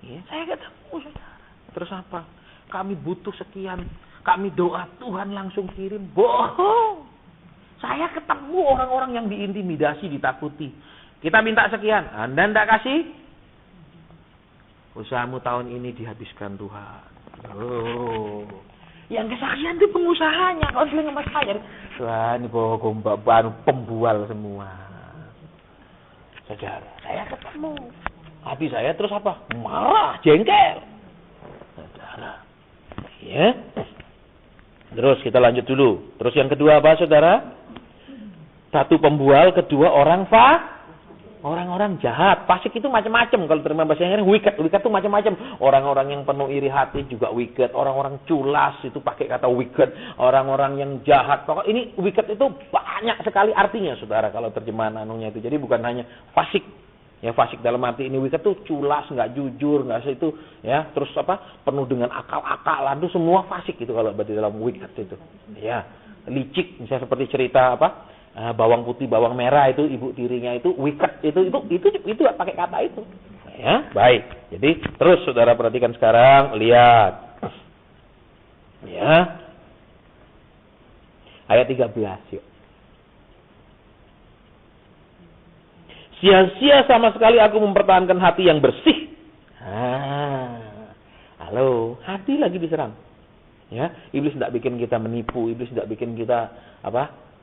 Ya, saya ketemu saudara. Terus apa? Kami butuh sekian. Kami doa Tuhan langsung kirim. Bohong. Saya ketemu orang-orang yang diintimidasi, ditakuti. Kita minta sekian, Anda tidak kasih? Usahamu tahun ini dihabiskan Tuhan. Oh. Yang kesaksian itu pengusahanya, konseling sama saya. Wah, ini pembual semua. Saudara, saya ketemu. Hati saya terus apa? Marah, jengkel. Saudara. Ya. Terus kita lanjut dulu. Terus yang kedua apa, saudara? Satu pembual, kedua orang-orang jahat. Fasik itu macam-macam. Kalau terima bahasa Inggris, wicked itu macam-macam. Orang-orang yang penuh iri hati juga wicked. Orang-orang culas itu pakai kata wicked. Orang-orang yang jahat. Pokok ini wicked itu banyak sekali artinya, saudara. Kalau terjemahan anunya itu. Jadi bukan hanya fasik. Ya, fasik dalam arti ini wicked itu culas, nggak jujur, nggak itu. Ya, terus penuh dengan akal-akalan itu semua fasik itu kalau di dalam wicked itu. Ya, licik. Misalnya seperti cerita bawang putih, bawang merah itu ibu tirinya itu wicked itu pakai kata itu. Ya, baik. Jadi terus saudara perhatikan sekarang, lihat. Ya. Ayat 13 yuk. Sia-sia sama sekali aku mempertahankan hati yang bersih. Halo, hati lagi diserang. Ya, iblis tidak bikin kita menipu, iblis tidak bikin kita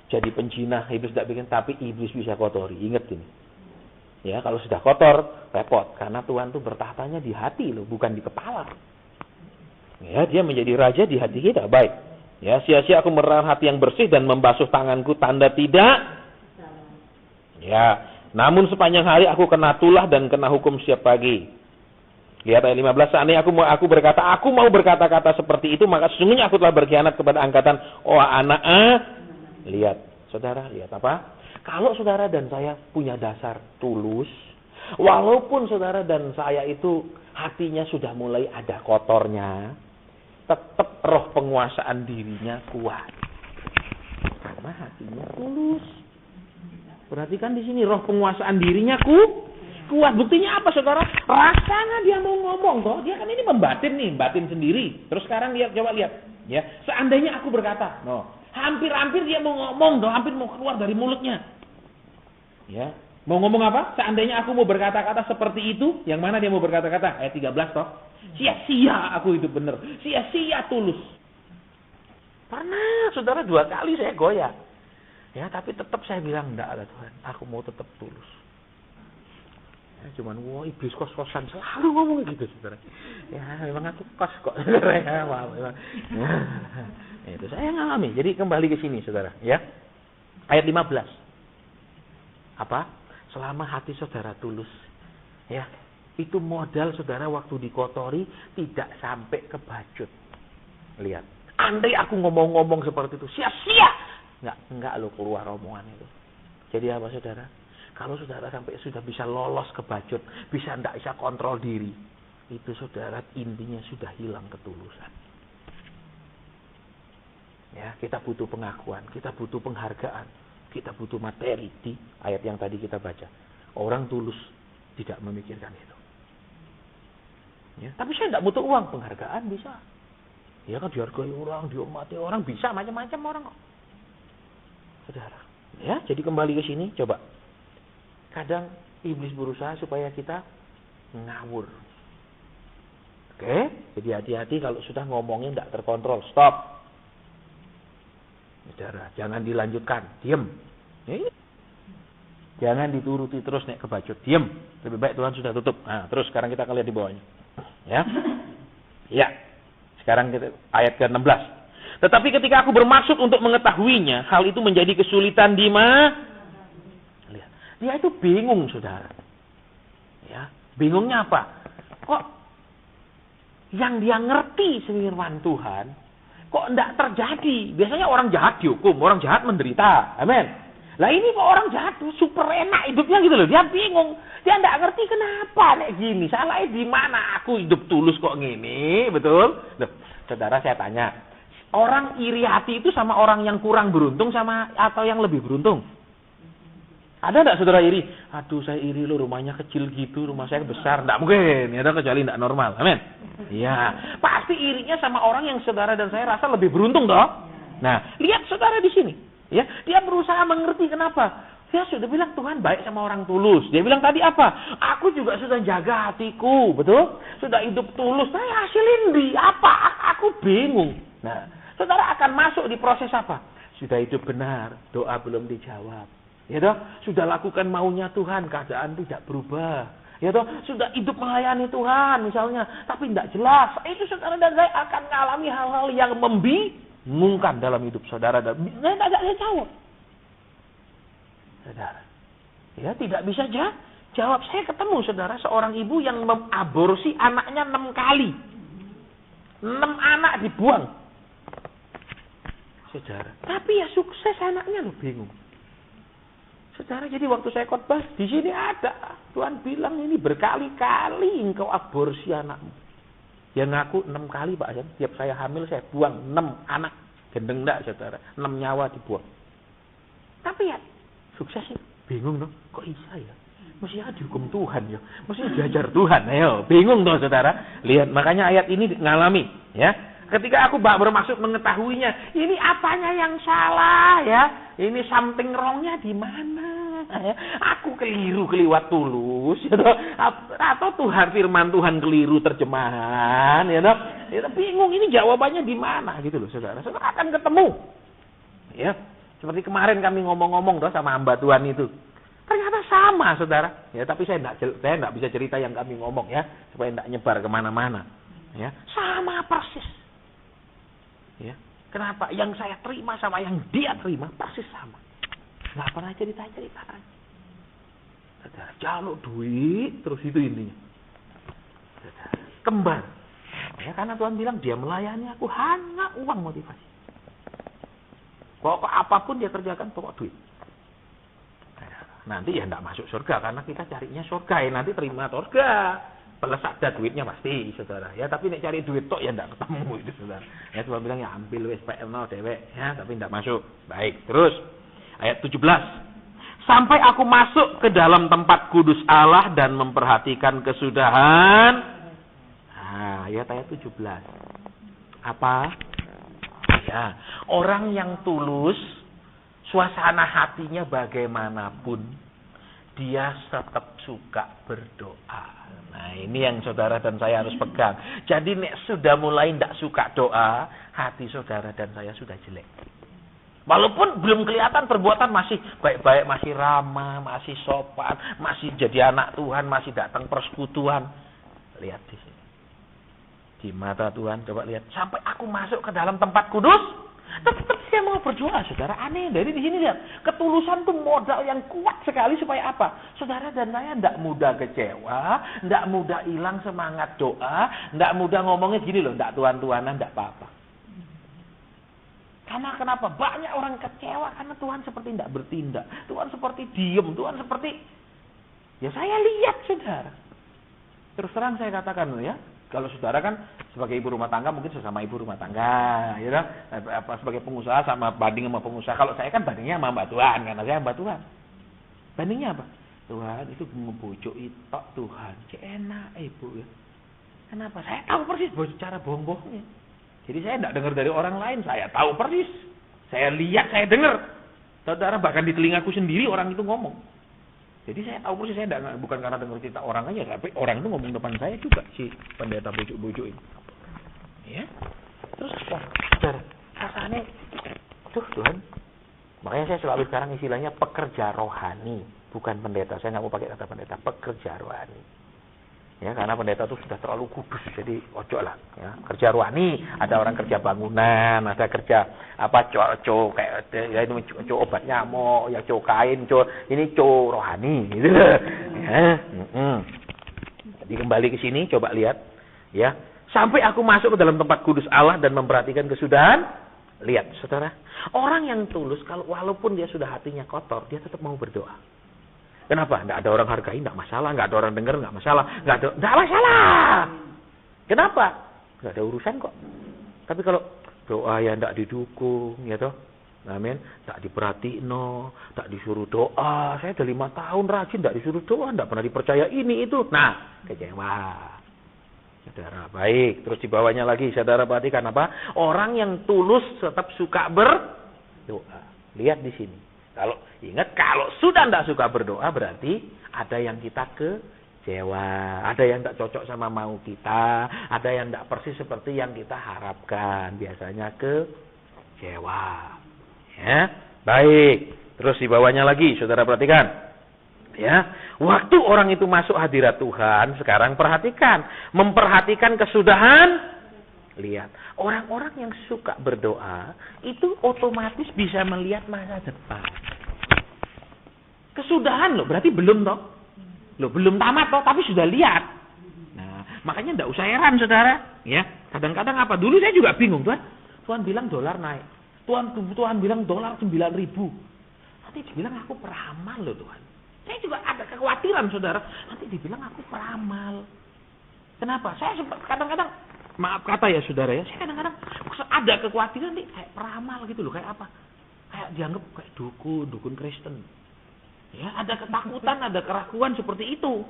jadi penjinah, iblis tidak bikin, tapi iblis bisa kotori. Ingat ini. Ya, kalau sudah kotor, repot. Karena Tuhan tuh bertahtanya di hati loh, bukan di kepala. Ya, dia menjadi raja di hati kita. Baik. Ya, sia-sia aku menahan hati yang bersih dan membasuh tanganku, tanda tidak. Ya, namun sepanjang hari aku kena tulah dan kena hukum setiap pagi. Lihat ayat 15, seandainya aku berkata, aku mau berkata-kata seperti itu, maka sesungguhnya aku telah berkhianat kepada angkatan anak. Lihat, saudara, lihat apa? Kalau saudara dan saya punya dasar tulus, walaupun saudara dan saya itu hatinya sudah mulai ada kotornya, tetap roh penguasaan dirinya kuat. Karena hatinya tulus. Perhatikan di sini, roh penguasaan dirinya kuat. Buktinya apa, saudara? Rasanya dia mau ngomong toh, dia kan ini membatin nih, batin sendiri. Terus sekarang dia coba lihat, ya. Seandainya aku berkata, hampir-hampir dia mau ngomong toh, hampir mau keluar dari mulutnya. Ya. Mau ngomong apa? Seandainya aku mau berkata-kata seperti itu, yang mana dia mau berkata-kata? Ayat 13 toh. Sia-sia aku itu benar. Sia-sia tulus. Pernah, saudara, 2 kali saya goyah. Ya, tapi tetap saya bilang, enggak ada Tuhan, aku mau tetap tulus. Ya, cuman iblis kos-kosan selalu ngomong gitu, saudara. Ya, memang aku kos kok. Ya, maaf, memang. Ya, itu saya ngalami. Jadi kembali ke sini, saudara. Ya, ayat 15. Apa? Selama hati saudara tulus, ya, itu modal saudara waktu dikotori tidak sampai kebacut. Lihat, andai aku ngomong-ngomong seperti itu, sia-sia. Enggak lo keluar omongan itu. Jadi apa, saudara? Kalau saudara sampai sudah bisa lolos kebacut, tidak bisa kontrol diri, itu saudara intinya sudah hilang ketulusan. Ya, kita butuh pengakuan, kita butuh penghargaan, kita butuh materi di ayat yang tadi kita baca. Orang tulus tidak memikirkan itu. Ya, tapi saya tidak butuh uang, penghargaan bisa. Ya kan, dihargai orang, dihormati orang, bisa macam-macam orang kok. Saudara. Ya, jadi kembali ke sini, coba. Kadang iblis berusaha supaya kita ngawur. Oke, jadi hati-hati kalau sudah ngomongnya tidak terkontrol, stop. Saudara, jangan dilanjutkan, diam. Jangan dituruti terus naik kebacut, diam. Lebih baik Tuhan sudah tutup. Nah, terus sekarang kita akan lihat di bawahnya. Ya. Ya. Sekarang kita ayat ke-16. Tetapi ketika aku bermaksud untuk mengetahuinya, hal itu menjadi kesulitan di mana? Lihat. Dia itu bingung, Saudara. Ya, bingungnya apa? Kok yang dia ngerti firman Tuhan kok enggak terjadi? Biasanya orang jahat dihukum, orang jahat menderita. Amin. Lah ini kok orang jahat tuh super enak hidupnya gitu loh. Dia bingung. Dia enggak ngerti kenapa nek gini. Salahnya di mana? Aku hidup tulus kok gini, betul? Loh, Saudara, saya tanya. Orang iri hati itu sama orang yang kurang beruntung sama atau yang lebih beruntung? Ada enggak saudara iri? Aduh, saya iri loh, rumahnya kecil gitu, rumah saya besar. Enggak mungkin, ya kecuali enggak normal. Amin. Iya, pasti irinya sama orang yang saudara dan saya rasa lebih beruntung toh. Nah, lihat saudara di sini. Ya, dia berusaha mengerti kenapa. Dia sudah bilang Tuhan baik sama orang tulus. Dia bilang tadi apa? Aku juga sudah jaga hatiku, betul? Sudah hidup tulus. Saya hasilin di apa? Aku bingung. Nah, saudara akan masuk di proses apa? Sudah hidup benar, doa belum dijawab. Ya toh, sudah lakukan maunya Tuhan, keadaan tidak berubah. Ya toh, sudah hidup melayani Tuhan misalnya, tapi tidak jelas. Itu saudara dan saya akan mengalami hal-hal yang membingungkan dalam hidup saudara dan saya tidak jawab. Saudara, ya tidak bisa jawab. Saya ketemu saudara seorang ibu yang mengaborsi anaknya 6 kali. 6 anak dibuang. Saudara, tapi ya sukses anaknya loh, bingung. Saudara, jadi waktu saya khotbah di sini ada Tuhan bilang ini berkali-kali engkau aborsi anakmu. Dia ngaku 6 kali Pak Yan. Tiap saya hamil saya buang 6 anak. Gendeng enggak saudara? 6 nyawa dibuang. Tapi ya sukses ya. Bingung dong. Kok bisa ya? Mestinya dihukum Tuhan ya. Mestinya diajar Tuhan. Ayo, bingung dong saudara. Lihat, makanya ayat ini ngalami ya. Ketika aku bermaksud mengetahuinya, ini apanya yang salah ya? Ini something wrong-nya di mana? Ya? Aku keliru keliwat tulus, ya, atau Tuhan firman Tuhan keliru terjemahan, ya, ya bingung ini jawabannya di mana gitu loh, saudara. Saudara akan ketemu, ya. Seperti kemarin kami ngomong-ngomong sama hamba Tuhan itu, ternyata sama, saudara. Ya, tapi saya enggak bisa cerita yang kami ngomong ya, supaya enggak nyebar kemana-mana. Ya, sama persis. Ya, kenapa? Yang saya terima sama yang dia terima persis sama. Nggak pernah cerita-ceritaan. Saudara, jaluk duit terus itu intinya. Saudara, kembar. Ya, karena Tuhan bilang dia melayani aku hanya uang motivasi. Pokok apapun dia kerjakan, pokok duit. Nanti ya enggak masuk surga karena kita carinya surga ya, nanti terima surga. Plus ada duitnya pasti, saudara. Ya, tapi nek cari duit tok ya ndak ketemu itu, saudara. Ya, Tuhan bilang ya ambil wis PL dewek, ya, tapi ndak masuk. Baik, terus ayat 17. Sampai aku masuk ke dalam tempat kudus Allah dan memperhatikan kesudahan. Nah, ayat 17. Apa? Ya, orang yang tulus, suasana hatinya bagaimanapun, dia tetap suka berdoa. Nah, ini yang saudara dan saya harus pegang. Jadi nek sudah mulai tidak suka doa, hati saudara dan saya sudah jelek. Walaupun belum kelihatan perbuatan masih baik-baik, masih ramah, masih sopan, masih jadi anak Tuhan, masih datang persekutuan. Lihat di sini. Di mata Tuhan, coba lihat. Sampai aku masuk ke dalam tempat kudus, tetap saya mau berdoa, saudara. Aneh, dari di sini lihat. Ketulusan itu modal yang kuat sekali supaya apa? Saudara dan saya tidak mudah kecewa, tidak mudah hilang semangat doa, tidak mudah ngomongnya gini loh, tidak tuan-tuanan, tidak apa-apa. Karena kenapa? Banyak orang kecewa karena Tuhan seperti tidak bertindak. Tuhan seperti diem, Tuhan seperti... Ya saya lihat, saudara. Terus terang saya katakan ya, kalau saudara kan sebagai ibu rumah tangga mungkin sesama ibu rumah tangga, ya kan? Apa sebagai pengusaha sama banding sama pengusaha. Kalau saya kan bandingnya sama Mbak Tuhan, karena saya Mbak Tuhan. Bandingnya apa? Tuhan itu ngebujuk itu Tuhan, enak ibu ya. Kenapa? Saya tahu persis cara bohong-bohongnya. Jadi saya tidak dengar dari orang lain, saya tahu persis. Saya lihat, saya dengar. Saudara bahkan di telingaku sendiri orang itu ngomong. Jadi saya tahu persis, saya bukan karena dengar cerita orang aja, tapi orang itu ngomong depan saya juga, si pendeta bujuk-bujuk ini. Ya. Terus wah, saudara, rasanya, Tuhan. Makanya saya selalu sekarang istilahnya pekerja rohani, bukan pendeta. Saya nggak mau pakai kata pendeta, pekerja rohani. Ya, karena pendeta itu sudah terlalu kudus, jadi ojo lah. Ya, kerja rohani, ada orang kerja bangunan, ada kerja apa cowok kayak ya ini cowok obat nyamuk, ya cowok kain, cowok ini cowok rohani, gitu. Ya, Jadi kembali ke sini, coba lihat, ya. Sampai aku masuk ke dalam tempat kudus Allah dan memperhatikan kesudahan. Lihat, saudara, orang yang tulus, kalau walaupun dia sudah hatinya kotor, dia tetap mau berdoa. Kenapa? Nggak ada orang hargai, nggak masalah. Nggak ada orang dengar, nggak masalah. Nggak masalah. Kenapa? Nggak ada urusan kok. Tapi kalau doa ya nggak didukung, ya toh, amin. Nggak diperhatiin, nggak disuruh doa. Saya udah 5 tahun rajin, nggak disuruh doa, nggak pernah dipercaya ini itu. Nah, kecewa. Saudara, baik. Terus di bawahnya lagi, saudara perhatikan apa? Orang yang tulus tetap suka berdoa. Lihat di sini. Kalau ingat, kalau sudah tidak suka berdoa berarti ada yang kita kecewa, ada yang tidak cocok sama mau kita, ada yang tidak persis seperti yang kita harapkan. Biasanya kecewa. Ya, baik. Terus di bawahnya lagi, saudara perhatikan. Ya, waktu orang itu masuk hadirat Tuhan, sekarang perhatikan, memperhatikan kesudahan. Lihat, orang-orang yang suka berdoa itu otomatis bisa melihat masa depan. Kesudahan loh, berarti belum toh? Loh, belum tamat toh, tapi sudah lihat. Nah, makanya enggak usah heran, saudara. Ya, kadang-kadang apa? Dulu saya juga bingung, Tuhan bilang dolar naik. Tuhan bilang dolar 9.000. Nanti dibilang aku peramal loh, Tuhan. Saya juga ada kekhawatiran, saudara. Nanti dibilang aku peramal. Kenapa? Saya kadang-kadang, maaf kata ya saudara ya, saya kadang-kadang ada kekhawatiran nih kayak peramal gitu loh, kayak apa? Kayak dianggap kayak dukun Kristen. Ya, ada ketakutan, ada keraguan seperti itu.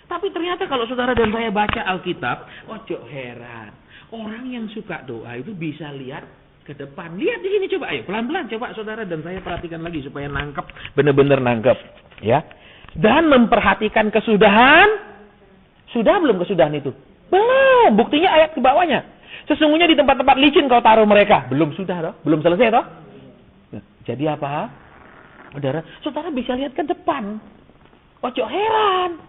Tapi ternyata kalau saudara dan saya baca Alkitab, ojo heran. Orang yang suka doa itu bisa lihat ke depan. Lihat di sini coba, ayo pelan-pelan coba saudara dan saya perhatikan lagi supaya nangkep, benar-benar nangkep, ya. Dan memperhatikan kesudahan. Sudah belum kesudahan itu? Belum, buktinya ayat ke bawahnya. Sesungguhnya di tempat-tempat licin kau taruh mereka. Belum sudah toh? Belum selesai toh? Jadi apa? Saudara bisa lihat ke depan. Ojo heran.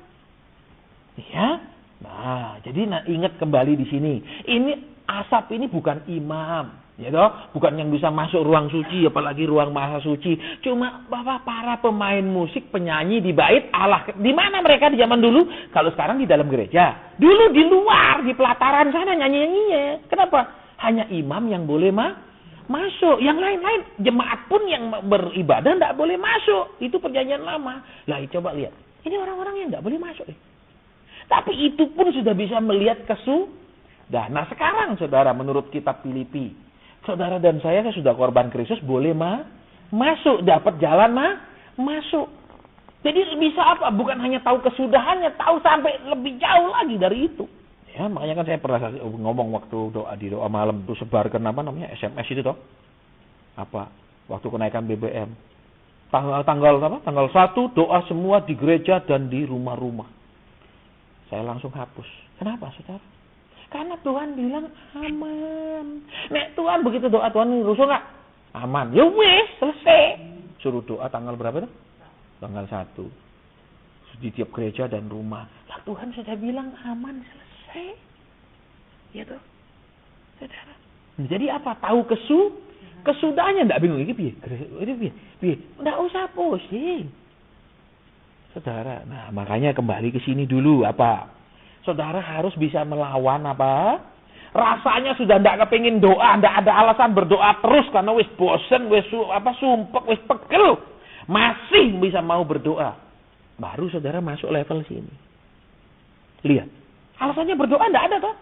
Ya. Nah, jadi ingat kembali di sini. Ini asap ini bukan imam, ya toh? Bukan yang bisa masuk ruang suci, apalagi ruang maha suci. Cuma para pemain musik, penyanyi di bait Allah. Di mana mereka di zaman dulu? Kalau sekarang di dalam gereja. Dulu di luar, di pelataran sana nyanyi-nyanyinya. Kenapa? Hanya imam yang boleh masuk. Yang lain-lain, jemaat pun yang beribadah tidak boleh masuk. Itu perjanjian lama. Lah, coba lihat. Ini orang-orang yang tidak boleh masuk. Tapi itu pun sudah bisa melihat kesudahan. Nah, sekarang saudara, menurut kitab Filipi, saudara dan saya sudah korban Kristus, boleh masuk, dapat jalan masuk. Jadi bisa apa? Bukan hanya tahu kesudahannya, tahu sampai lebih jauh lagi dari itu. Ya, makanya kan saya pernah ngomong waktu di doa malam itu sebarkan SMS itu toh. Apa? Waktu kenaikan BBM. Tanggal 1 doa semua di gereja dan di rumah-rumah. Saya langsung hapus. Kenapa, saudara? Karena Tuhan bilang aman. Nek Tuhan begitu doa Tuhan rusuh nggak? Aman. Ya wes, selesai. Suruh doa tanggal berapa tuh? Tanggal 1. Di tiap gereja dan rumah. Lah Tuhan sudah bilang aman, selesai. Ya toh? Saudara. Jadi apa? Tahu kesudahnya enggak bingung iki piye? Piye? Enggak usah pusing. Saudara, nah makanya kembali ke sini dulu apa? Saudara harus bisa melawan apa? Rasanya sudah enggak kepengin doa, enggak ada alasan berdoa terus karena wis bosen, wis sumpek, wis pegel. Masih bisa mau berdoa. Baru saudara masuk level sini. Lihat. Alasannya berdoa enggak ada toh?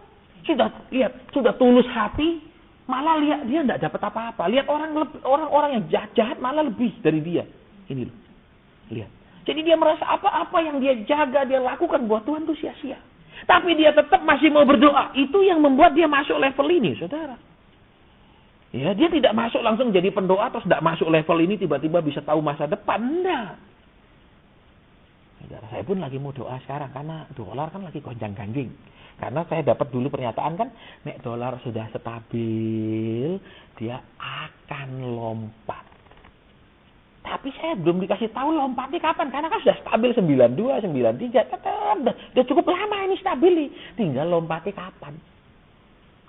Sudah tulus hati, malah lihat dia enggak dapat apa-apa. Lihat orang-orang yang jahat malah lebih dari dia. Ini loh. Lihat. Jadi dia merasa apa-apa yang dia jaga, dia lakukan buat Tuhan itu sia-sia. Tapi dia tetap masih mau berdoa. Itu yang membuat dia masuk level ini, saudara. Ya, dia tidak masuk langsung jadi pendoa, terus tidak masuk level ini tiba-tiba bisa tahu masa depan. Enggak. Saya pun lagi mau doa sekarang karena dolar kan lagi gonjang-ganjing. Karena saya dapat dulu pernyataan kan, nek dolar sudah stabil, dia akan lompat. Tapi saya belum dikasih tahu lompatnya kapan, karena kan sudah stabil 92, 93, udah cukup lama ini stabil nih. Tinggal lompatnya kapan.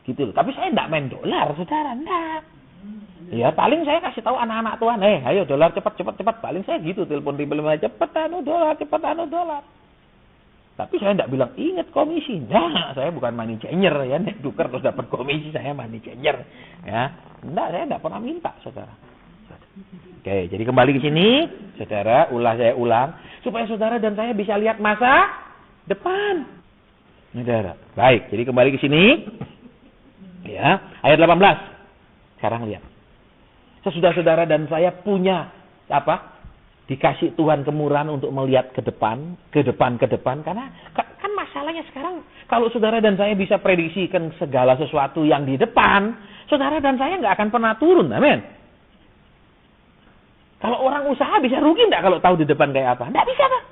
Gitu loh. Tapi saya enggak main dolar, saudara, enggak. Ya paling saya kasih tahu anak-anak Tuhan, ayo dolar cepat. Paling saya gitu, telepon cepat dolar. Tapi saya tidak bilang ingat komisi. Nah, saya bukan money changer ya, nek tukar terus dapat komisi, saya money changer. Ya, enggak, saya tidak pernah minta, saudara. Oke, jadi kembali ke sini, saudara, saya ulang supaya saudara dan saya bisa lihat masa depan. Saudara. Baik, jadi kembali ke sini. Ya, ayat 18. Sekarang lihat. Sesudah saudara dan saya punya dikasih Tuhan kemurahan untuk melihat ke depan, karena kan masalahnya sekarang kalau saudara dan saya bisa prediksikan segala sesuatu yang di depan, saudara dan saya nggak akan pernah turun, amin. Kalau orang usaha bisa rugi nggak kalau tahu di depan kayak apa? Nggak bisa, Pak.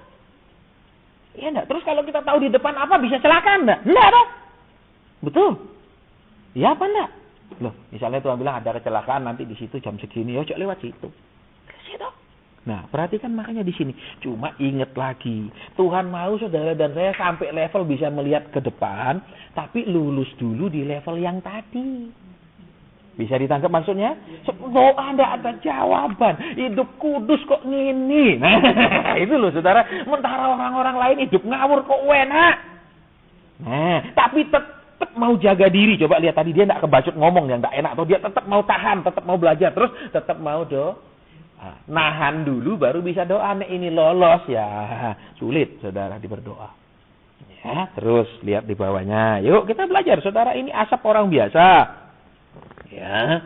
Iya nggak. Terus kalau kita tahu di depan apa bisa celaka nggak? Nggak, Pak. Betul. Iya apa nggak? Loh, misalnya Tuhan bilang ada kecelakaan nanti di situ jam segini, cok lewat situ. Ke situ. Nah, perhatikan makanya di sini. Cuma ingat lagi, Tuhan mau saudara dan saya sampai level bisa melihat ke depan, tapi lulus dulu di level yang tadi. Bisa ditangkap maksudnya? Doa tidak ada jawaban. Hidup kudus kok ngini. Nah, itu loh saudara. Sementara orang-orang lain hidup ngawur kok enak. Nah, tapi tetap mau jaga diri. Coba lihat tadi dia tidak kebacut ngomong yang tidak enak. Atau dia tetap mau tahan, tetap mau belajar. Terus tetap mau nahan dulu baru bisa doa. Nek ini lolos ya. Sulit saudara berdoa. Ya, terus lihat di bawahnya. Yuk kita belajar saudara. Ini asap orang biasa. Ya.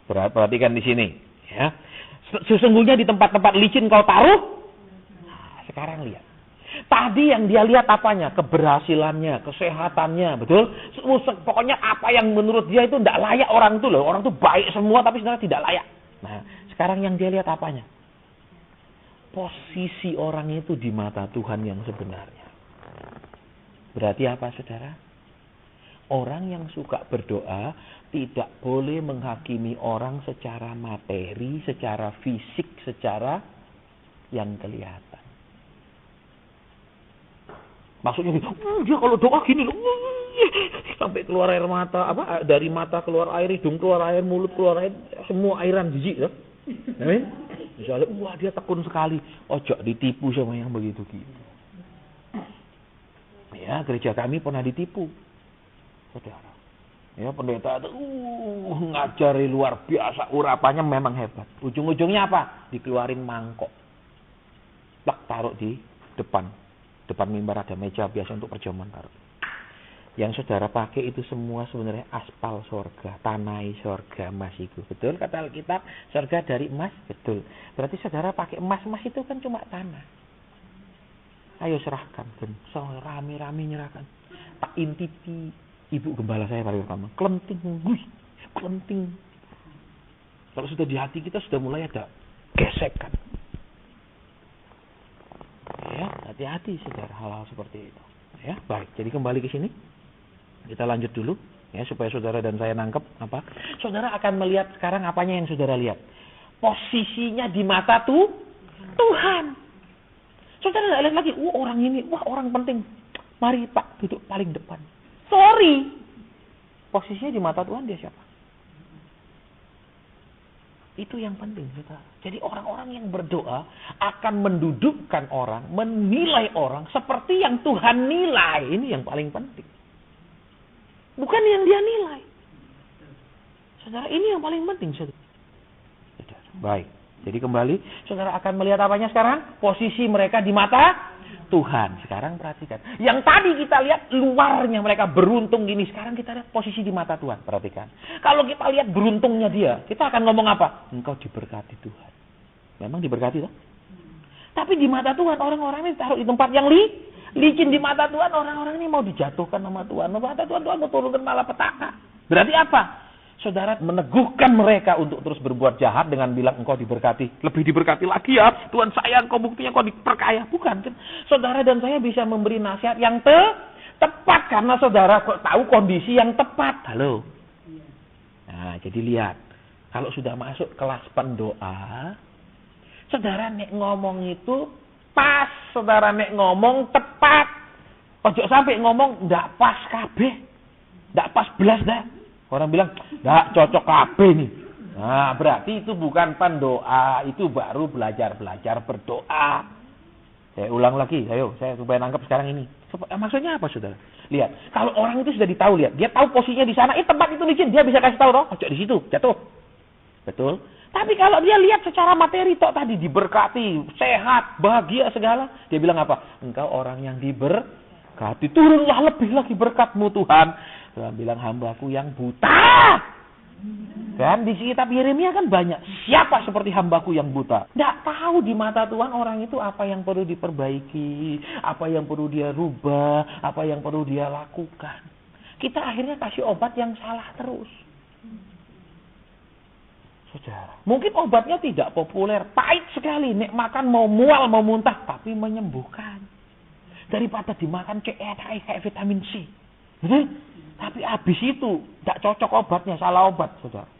Perhatikan di sini. Ya. Sesungguhnya di tempat-tempat licin kau taruh. Nah, sekarang lihat. Tadi yang dia lihat apanya? Keberhasilannya, kesehatannya, betul? Pokoknya apa yang menurut dia itu tidak layak orang itu loh. Orang itu baik semua tapi sebenarnya tidak layak. Nah, sekarang yang dia lihat apanya? Posisi orang itu di mata Tuhan yang sebenarnya. Berarti apa, saudara? Orang yang suka berdoa tidak boleh menghakimi orang secara materi, secara fisik, secara yang kelihatan. Maksudnya dia kalau doa gini loh, sampai keluar air mata, dari mata keluar air, hidung keluar air, mulut keluar air, semua airan jijik loh. Amin. Misalnya, dia tekun sekali. Ojo ditipu sama yang begitu gitu. Ya, gereja kami pernah ditipu. Saudara. Ya, pendeta itu ngajari luar biasa, urapannya memang hebat. Ujung-ujungnya apa? Dikeluarin mangkok. Taruh di depan mimbar ada meja biasa untuk perjamuan taruh. Yang saudara pakai itu semua sebenarnya aspal sorga, tanai sorga, emas itu. Betul kata Alkitab, sorga dari emas, betul. Berarti saudara pakai emas itu kan cuma tanah. Ayo serahkan, so rame-rame nyerahkan. Tak intipi ibu gembala saya paling pertama, kelenting. Kalau sudah di hati kita sudah mulai ada gesekan. Ya, hati-hati saudara hal-hal seperti itu. Ya, baik. Jadi kembali ke sini. Kita lanjut dulu ya supaya saudara dan saya nangkep apa. Saudara akan melihat sekarang apanya yang saudara lihat. Posisinya di mata Tuhan. Saudara tidak lihat lagi, orang ini, orang penting. Mari Pak duduk paling depan. Sorry. Posisinya di mata Tuhan dia siapa? Itu yang penting, saudara. Jadi orang-orang yang berdoa akan mendudukkan orang, menilai orang seperti yang Tuhan nilai. Ini yang paling penting. Bukan yang dia nilai. Saudara, ini yang paling penting, saudara. Baik. Jadi kembali, saudara akan melihat apanya sekarang? Posisi mereka di mata Tuhan. Sekarang perhatikan. Yang tadi kita lihat luarnya mereka beruntung gini. Sekarang kita lihat posisi di mata Tuhan. Perhatikan. Kalau kita lihat beruntungnya dia, kita akan ngomong apa? Engkau diberkati Tuhan. Memang diberkati toh? Tapi di mata Tuhan, orang-orang ini taruh di tempat yang licin. Di mata Tuhan, orang-orang ini mau dijatuhkan sama Tuhan. Di mata Tuhan mau turunkan malapetaka. Berarti apa? Saudara meneguhkan mereka untuk terus berbuat jahat dengan bilang engkau diberkati. Lebih diberkati lagi ya. Tuhan sayang, engkau buktinya engkau diperkaya. Bukan. Saudara dan saya bisa memberi nasihat yang tepat. Karena saudara tahu kondisi yang tepat. Halo. Nah, jadi lihat. Kalau sudah masuk kelas pendoa. Saudara nek ngomong itu pas. Saudara nek ngomong tepat. Ojo sampai ngomong ndak pas kabeh. Ndak pas belas dah. Orang bilang, nggak cocok kabeh nih. Nah, berarti itu bukan pendoa. Itu baru belajar-belajar berdoa. Saya ulang lagi, ayo. Saya supaya nangkep sekarang ini. Maksudnya apa, saudara? Lihat, kalau orang itu sudah ditahu, lihat. Dia tahu posisinya di sana, tempat itu licin. Dia bisa kasih tahu, toh. Ojo di situ, jatuh. Betul? Tapi kalau dia lihat secara materi, toh tadi diberkati, sehat, bahagia, segala. Dia bilang apa? Engkau orang yang diberkati. Turunlah lebih lagi berkatmu, Tuhan. Tuhan bilang, hambaku yang buta. Kan di kitab Yeremia kan banyak. Siapa seperti hambaku yang buta? Tidak tahu di mata Tuhan orang itu apa yang perlu diperbaiki. Apa yang perlu dia rubah. Apa yang perlu dia lakukan. Kita akhirnya kasih obat yang salah terus. Saudara, mungkin obatnya tidak populer. Pahit sekali. Nek makan mau mual, mau muntah. Tapi menyembuhkan. Daripada dimakan kayak vitamin C. Betul? Tapi habis itu tidak cocok obatnya, salah obat, saudara.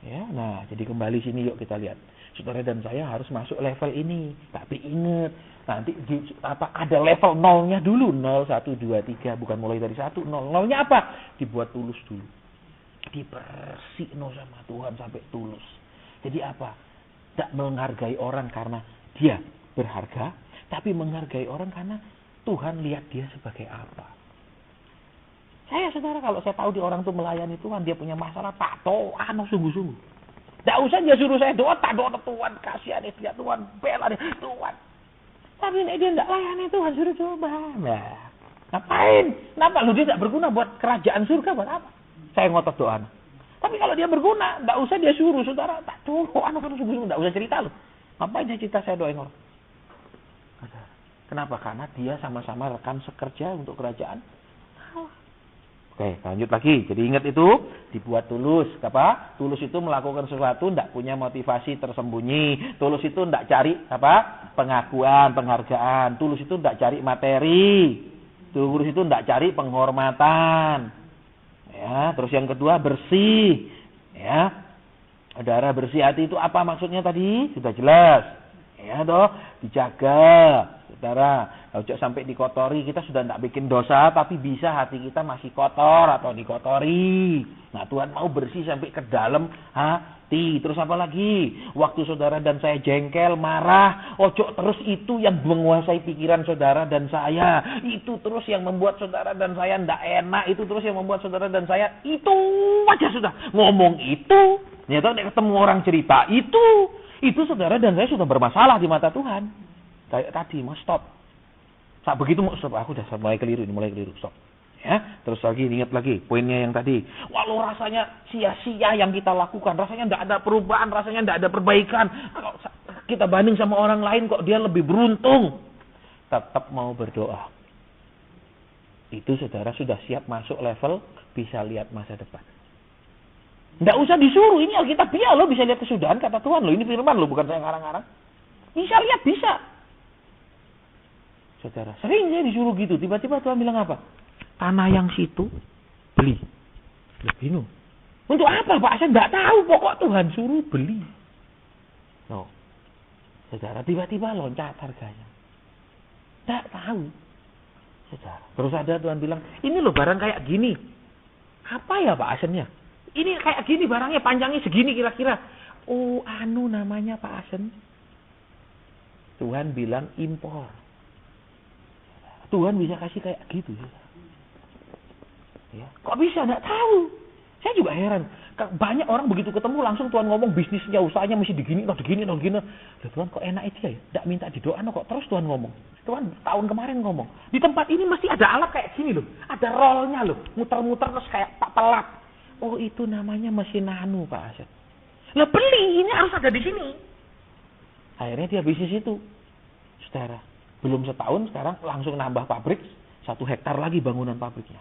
Ya, nah, jadi kembali sini yuk kita lihat. Saudara dan saya harus masuk level ini. Tapi ingat, nanti ada level nolnya dulu, 0, 1, 2, 3, bukan mulai dari 1, 0. Nolnya apa? Dibuat tulus dulu. Dibersih sama Tuhan sampai tulus. Jadi apa? Tidak menghargai orang karena dia berharga, tapi menghargai orang karena Tuhan lihat dia sebagai apa. Saya, saudara, kalau saya tahu di orang itu melayani Tuhan, dia punya masalah, tak doa, sungguh-sungguh. Tidak usah dia suruh saya doa, tak doa Tuhan, kasihani dia Tuhan, bela dia Tuhan. Tapi dia tidak layani Tuhan, suruh coba. Nah, ngapain? Kenapa? Lu dia tidak berguna buat kerajaan surga, buat apa? Saya ngotot doa. Tapi kalau dia berguna, tidak usah dia suruh, saudara, tak doa, sungguh-sungguh, tidak usah cerita lu. Ngapain saya cerita saya doain orang? Kenapa? Karena dia sama-sama rekan sekerja untuk kerajaan. Oke, lanjut lagi. Jadi ingat itu, dibuat tulus. Apa? Tulus itu melakukan sesuatu, tidak punya motivasi tersembunyi. Tulus itu tidak cari apa? Pengakuan, penghargaan. Tulus itu tidak cari materi. Tulus itu tidak cari penghormatan. Ya, terus yang kedua bersih. Ya, saudara, bersih hati itu apa maksudnya tadi? Sudah jelas. Ya, toh, dijaga. Saudara, ojo sampai dikotori, kita sudah tidak bikin dosa, tapi bisa hati kita masih kotor atau dikotori. Nah, Tuhan mau bersih sampai ke dalam hati. Terus apa lagi? Waktu saudara dan saya jengkel, marah, ojo terus itu yang menguasai pikiran saudara dan saya. Itu terus yang membuat saudara dan saya tidak enak. Itu terus yang membuat saudara dan saya, itu aja sudah. Ngomong itu, ternyata ketemu orang cerita, itu saudara dan saya sudah bermasalah di mata Tuhan. Kayak tadi, mau stop. Saat begitu mau stop. Aku udah mulai keliru, stop. Ya, terus lagi, ingat lagi poinnya yang tadi. Walau rasanya sia-sia yang kita lakukan, rasanya tidak ada perubahan, rasanya tidak ada perbaikan. Kalau kita banding sama orang lain, kok dia lebih beruntung. Tetap mau berdoa. Itu saudara sudah siap masuk level bisa lihat masa depan. Tidak usah disuruh, ini Alkitabiah lo bisa lihat kesudahan kata Tuhan lo. Ini firman lo, bukan saya ngarang-ngarang. Bisa lihat, bisa. Saudara, sering saya disuruh gitu. Tiba-tiba Tuhan bilang apa? Tanah yang situ, beli. Bingung. Untuk apa Pak? Saya tidak tahu. Pokok Tuhan suruh beli. No. Saudara, tiba-tiba loncat harganya. Tidak tahu. Saudara. Terus ada Tuhan bilang, ini loh barang kayak gini. Apa ya Pak Asennya? Ini kayak gini barangnya, panjangnya segini kira-kira. Oh, namanya Pak Asen. Tuhan bilang impor. Tuhan bisa kasih kayak gitu. Ya. Kok bisa? Nggak tahu. Saya juga heran. Banyak orang begitu ketemu langsung Tuhan ngomong bisnisnya, usahanya mesti digini. Loh Tuhan kok enak dia ya? Nggak minta didoain kok terus Tuhan ngomong. Tuhan tahun kemarin ngomong. Di tempat ini mesti ada alat kayak gini loh. Ada rollnya loh. Muter-muter terus kayak tak pelat. Oh itu namanya mesin nano Pak Aset. Lah beli, ini harus ada di sini. Akhirnya dia bisnis itu. Saudara. Belum setahun sekarang langsung nambah pabrik 1 hektar lagi bangunan pabriknya.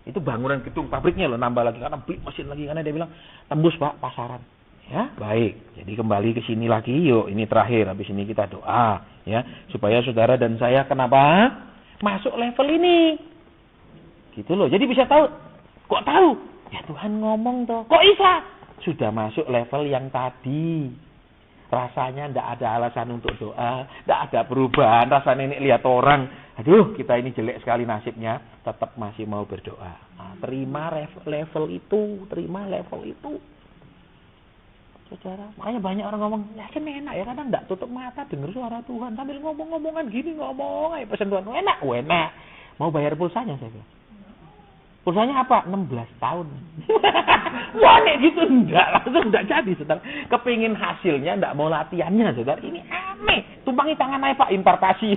Itu bangunan gedung pabriknya loh, nambah lagi karena beli mesin lagi, karena dia bilang tembus Pak pasaran. Ya, baik. Jadi kembali ke sini lagi, yuk. Ini terakhir, habis ini kita doa, ya, supaya saudara dan saya kenapa masuk level ini. Gitu loh. Jadi bisa tahu. Kok tahu? Ya Tuhan ngomong toh. Kok bisa? Sudah masuk level yang tadi. Rasanya ndak ada alasan untuk doa, ndak ada perubahan. Rasanya ini lihat orang, aduh kita ini jelek sekali nasibnya, tetap masih mau berdoa. Nah, terima level itu, terima level itu. Saudara, makanya banyak orang ngomong, ya kan enak ya, kadang ndak tutup mata dengar suara Tuhan sambil ngomong-ngomongan gini, ngomong aja pesan Tuhan, enak, enak. Mau bayar pulsanya saya bilang. Pulsanya apa? 16 tahun. Wah, nek gitu langsung enggak jadi, Saudara. Kepingin hasilnya enggak mau latihannya, Saudara. Ini aneh. Tumpangi tangan aja Pak, impartasi.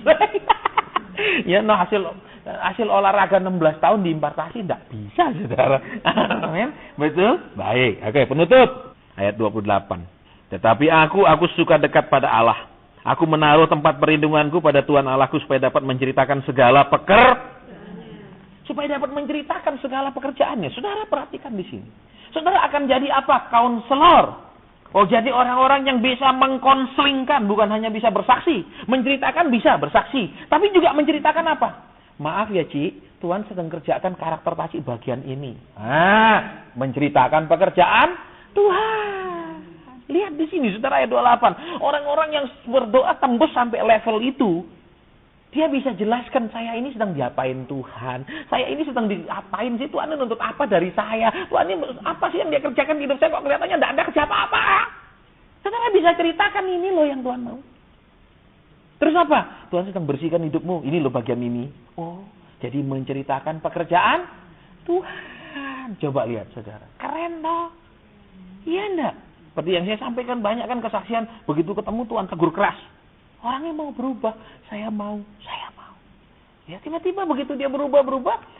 Ya, no hasil olahraga 16 tahun diimpartasi enggak bisa, Saudara. Amin. Betul? Baik. Oke, penutup. Ayat 28. Tetapi aku suka dekat pada Allah. Aku menaruh tempat perlindunganku pada Tuhan Allahku supaya dapat menceritakan segala supaya dapat menceritakan segala pekerjaannya. Saudara perhatikan di sini. Saudara akan jadi apa? Kaunselor. Oh, jadi orang-orang yang bisa mengkonselingkan, bukan hanya bisa bersaksi. Menceritakan bisa bersaksi, tapi juga menceritakan apa? Maaf ya, Ci, Tuhan sedang kerjakan karakter Taci bagian ini. Menceritakan pekerjaan Tuhan. Lihat di sini, Saudara, ayat 28. Orang-orang yang berdoa tembus sampai level itu, dia bisa jelaskan, saya ini sedang diapain Tuhan. Saya ini sedang diapain sih, Tuhan ini nuntut apa dari saya. Tuhan ini apa sih yang dia kerjakan di hidup saya, kok kelihatannya tidak ada kerja apa-apa. Saudara bisa ceritakan, ini loh yang Tuhan mau. Terus apa? Tuhan sedang bersihkan hidupmu, ini loh bagian ini. Oh, jadi menceritakan pekerjaan Tuhan. Coba lihat, Saudara. Keren toh. Iya enggak? Seperti yang saya sampaikan, banyak kan kesaksian, begitu ketemu Tuhan tegur keras. Orangnya mau berubah, saya mau. Ya tiba-tiba begitu dia berubah,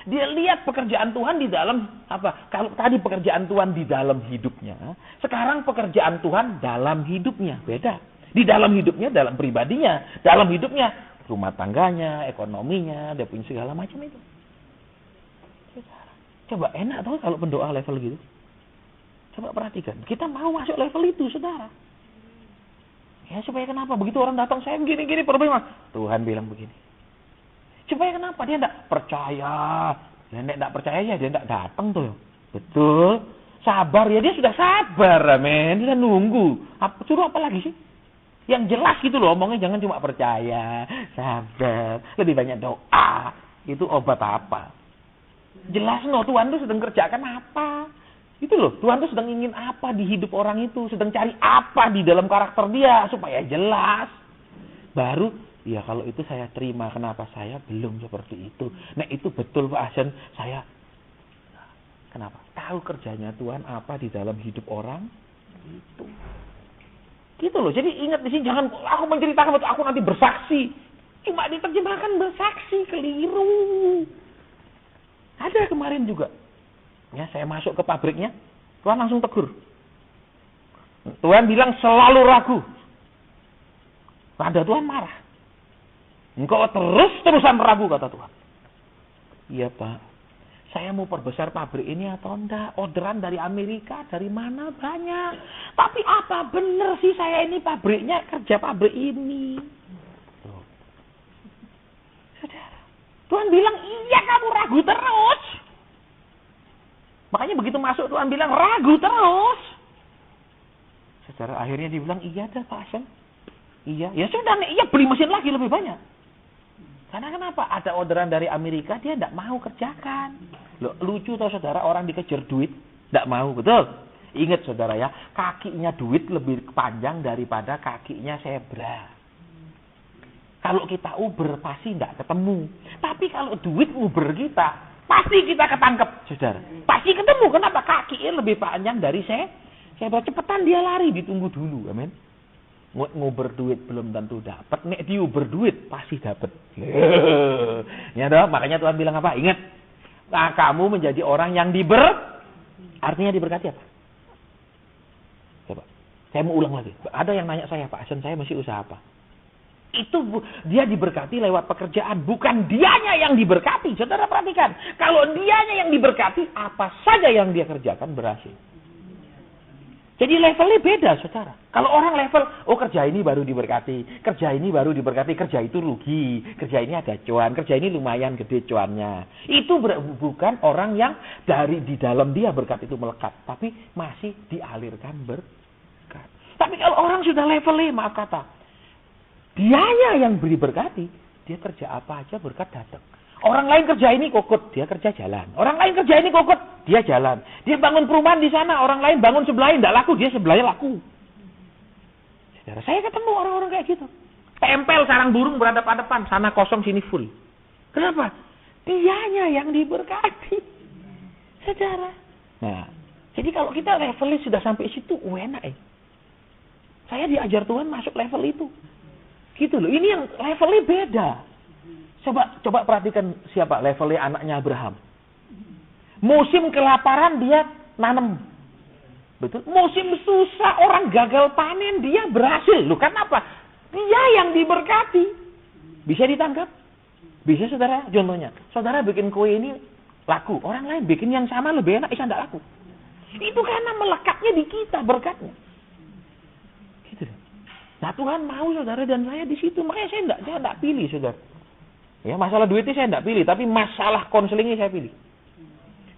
dia lihat pekerjaan Tuhan di dalam apa? Kalau tadi pekerjaan Tuhan di dalam hidupnya, sekarang pekerjaan Tuhan dalam hidupnya beda. Di dalam hidupnya, dalam pribadinya, dalam hidupnya, rumah tangganya, ekonominya, dia punya segala macam itu. Coba enak tuh kalau pendoa level gitu. Coba perhatikan, kita mau masuk level itu, Saudara. Ya supaya kenapa? Begitu orang datang, saya gini-gini problema. Tuhan bilang begini. Supaya kenapa? Dia tidak percaya. Dia tidak percaya ya, dia tidak datang tuh. Betul. Sabar ya, dia sudah sabar, amin. Dia nunggu. Suruh apa lagi sih? Yang jelas gitu loh, omongnya jangan cuma percaya, sabar, lebih banyak doa. Itu obat apa? Jelas no, Tuhan itu sedang kerjakan apa? Itu loh, Tuhan itu sedang ingin apa di hidup orang itu, sedang cari apa di dalam karakter dia, supaya jelas. Baru, ya kalau itu saya terima, kenapa saya belum seperti itu. Nah itu betul Pak Hasan, saya, kenapa? Tahu kerjanya Tuhan apa di dalam hidup orang, itu. Gitu loh, jadi ingat di sini, jangan aku menceritakan, betul aku nanti bersaksi. Cuma diterjemahkan bersaksi, keliru. Ada kemarin juga. Ya, saya masuk ke pabriknya, Tuhan langsung tegur. Tuhan bilang selalu ragu. Ada Tuhan marah. Engkau terus-terusan ragu, kata Tuhan. Iya Pak, saya mau perbesar pabrik ini atau enggak? Orderan dari Amerika, dari mana banyak. Tapi apa benar sih saya ini pabriknya, kerja pabrik ini? Tuh. Saudara, Tuhan bilang iya kamu ragu terus. Makanya begitu masuk Tuhan bilang ragu terus. Secara akhirnya dibilang iya dah Pak Hasan. Iya, ya sudah nih, iya beli mesin lagi lebih banyak. Karena kenapa? Ada orderan dari Amerika, dia tidak mau kerjakan. Loh, lucu tau saudara, orang dikejar duit, tidak mau, betul? Ingat saudara ya, kakinya duit lebih panjang daripada kakinya zebra. Kalau kita Uber pasti tidak ketemu. Tapi kalau duit Uber kita, pasti kita ketangkep, saudara. Pasti ketemu. Kenapa? Kakinya lebih panjang dari saya cepetan dia lari, ditunggu dulu. Amin. Nguber duit belum tentu dapat. Nek diuber duit pasti dapat. Ya dong. Makanya Tuhan bilang apa? Ingat. Nah, kamu menjadi orang yang artinya diberkati apa? Coba. Saya mau ulang lagi. Ada yang nanya saya, Pak Hasan, saya masih usaha apa? Dia diberkati lewat pekerjaan, bukan dianya yang diberkati. Saudara perhatikan, kalau dianya yang diberkati, apa saja yang dia kerjakan berhasil. Jadi levelnya beda, saudara. Kalau orang level, kerja ini baru diberkati, kerja ini baru diberkati, kerja itu rugi, kerja ini ada cuan, kerja ini lumayan gede cuannya. Itu bukan orang yang dari di dalam dia berkat itu melekat, tapi masih dialirkan berkat. Tapi kalau orang sudah levelnya, maaf kata, dianya yang diberkati, dia kerja apa aja berkat datang. Orang lain kerja ini kokot, dia kerja jalan. Orang lain kerja ini kokot, dia jalan. Dia bangun perumahan di sana, orang lain bangun sebelahnya tidak laku, dia sebelahnya laku. Saudara, saya ketemu orang-orang kayak gitu. Tempel sarang burung berhadapan-hadapan, sana kosong sini full. Kenapa? Dianya yang diberkati. Saudara. Nah, jadi kalau kita levelnya sudah sampai situ, enak Saya diajar Tuhan masuk level itu. Gitu loh. Ini yang levelnya beda. Coba perhatikan siapa levelnya anaknya Abraham. Musim kelaparan dia nanam. Betul? Musim susah orang gagal panen dia berhasil. Loh, kenapa? Dia yang diberkati. Bisa ditangkap? Bisa, saudara? Contohnya, saudara bikin kue ini laku. Orang lain bikin yang sama lebih enak, tidak laku. Itu karena melekatnya di kita berkatnya. Gitu. Nah, Tuhan mau saudara dan saya di situ. Makanya saya tidak pilih, saudara. Ya, masalah duitnya saya tidak pilih, tapi masalah konselingnya saya pilih.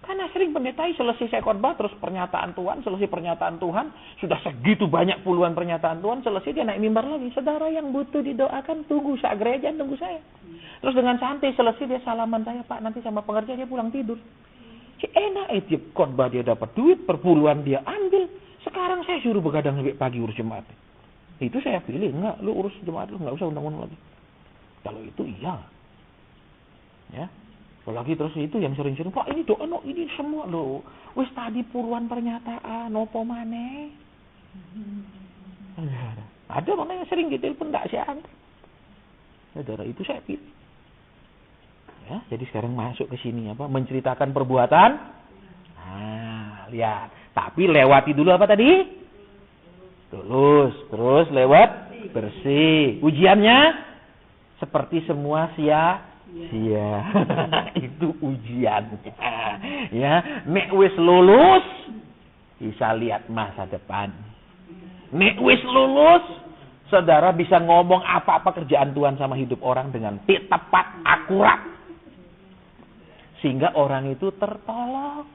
Karena sering pendeta selesai saya khotbah, terus pernyataan Tuhan, selesai pernyataan Tuhan, sudah segitu banyak puluhan pernyataan Tuhan, selesai dia naik mimbar lagi. Saudara yang butuh didoakan, tunggu saat gereja, tunggu saya. Terus dengan santai selesai dia salaman saya, Pak, nanti sama pengerja dia pulang tidur. Enak dia khotbah, dia dapat duit, perpuluhan dia ambil. Sekarang saya suruh begadang sampai pagi urus jemaat. Itu saya pilih, enggak, lu urus jemaat lu, enggak usah undang-undang lagi. Kalau itu iya. Ya, apalagi terus itu yang sering-sering, Pak ini doa ini semua loh. Wis tadi puluhan pernyataan, nopo maneh. Ada mana yang sering gitu pun enggak saya. Saudara, itu saya pilih. Ya, jadi sekarang masuk ke sini menceritakan perbuatan. Nah, lihat. Tapi lewati dulu apa tadi? Tulus, terus lewat bersih. Ujiannya seperti semua sia. Itu ujiannya. Ya, nek wis lulus bisa lihat masa depan. Nek wis lulus, saudara bisa ngomong apa-apa kerjaan Tuhan sama hidup orang dengan tepat, akurat. Sehingga orang itu tertolong.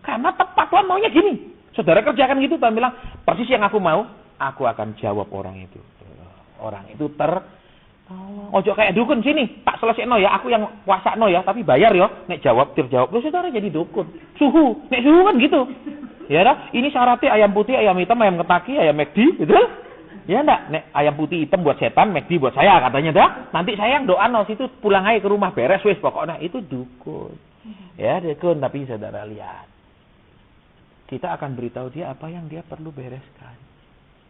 Karena tepat, Tuhan maunya gini. Saudara kerjakan gitu, Tuhan bilang, persis yang aku mau, aku akan jawab orang itu. Orang itu ojo kayak dukun sini, Pak selesai ya, aku yang puasa ya, tapi bayar ya. Nek jawab, terjawab. Loh, saudara jadi dukun. Nek suhu kan gitu. Ya dah, ini syaratnya ayam putih, ayam hitam, ayam ketaki, ayam McD, gitu. Ya enggak, nek ayam putih hitam buat setan, McD buat saya katanya dah. Nanti saya yang doa situ pulang aja ke rumah beres wis pokoknya itu dukun. Ya, dukun, tapi saudara lihat. Kita akan beritahu dia apa yang dia perlu bereskan.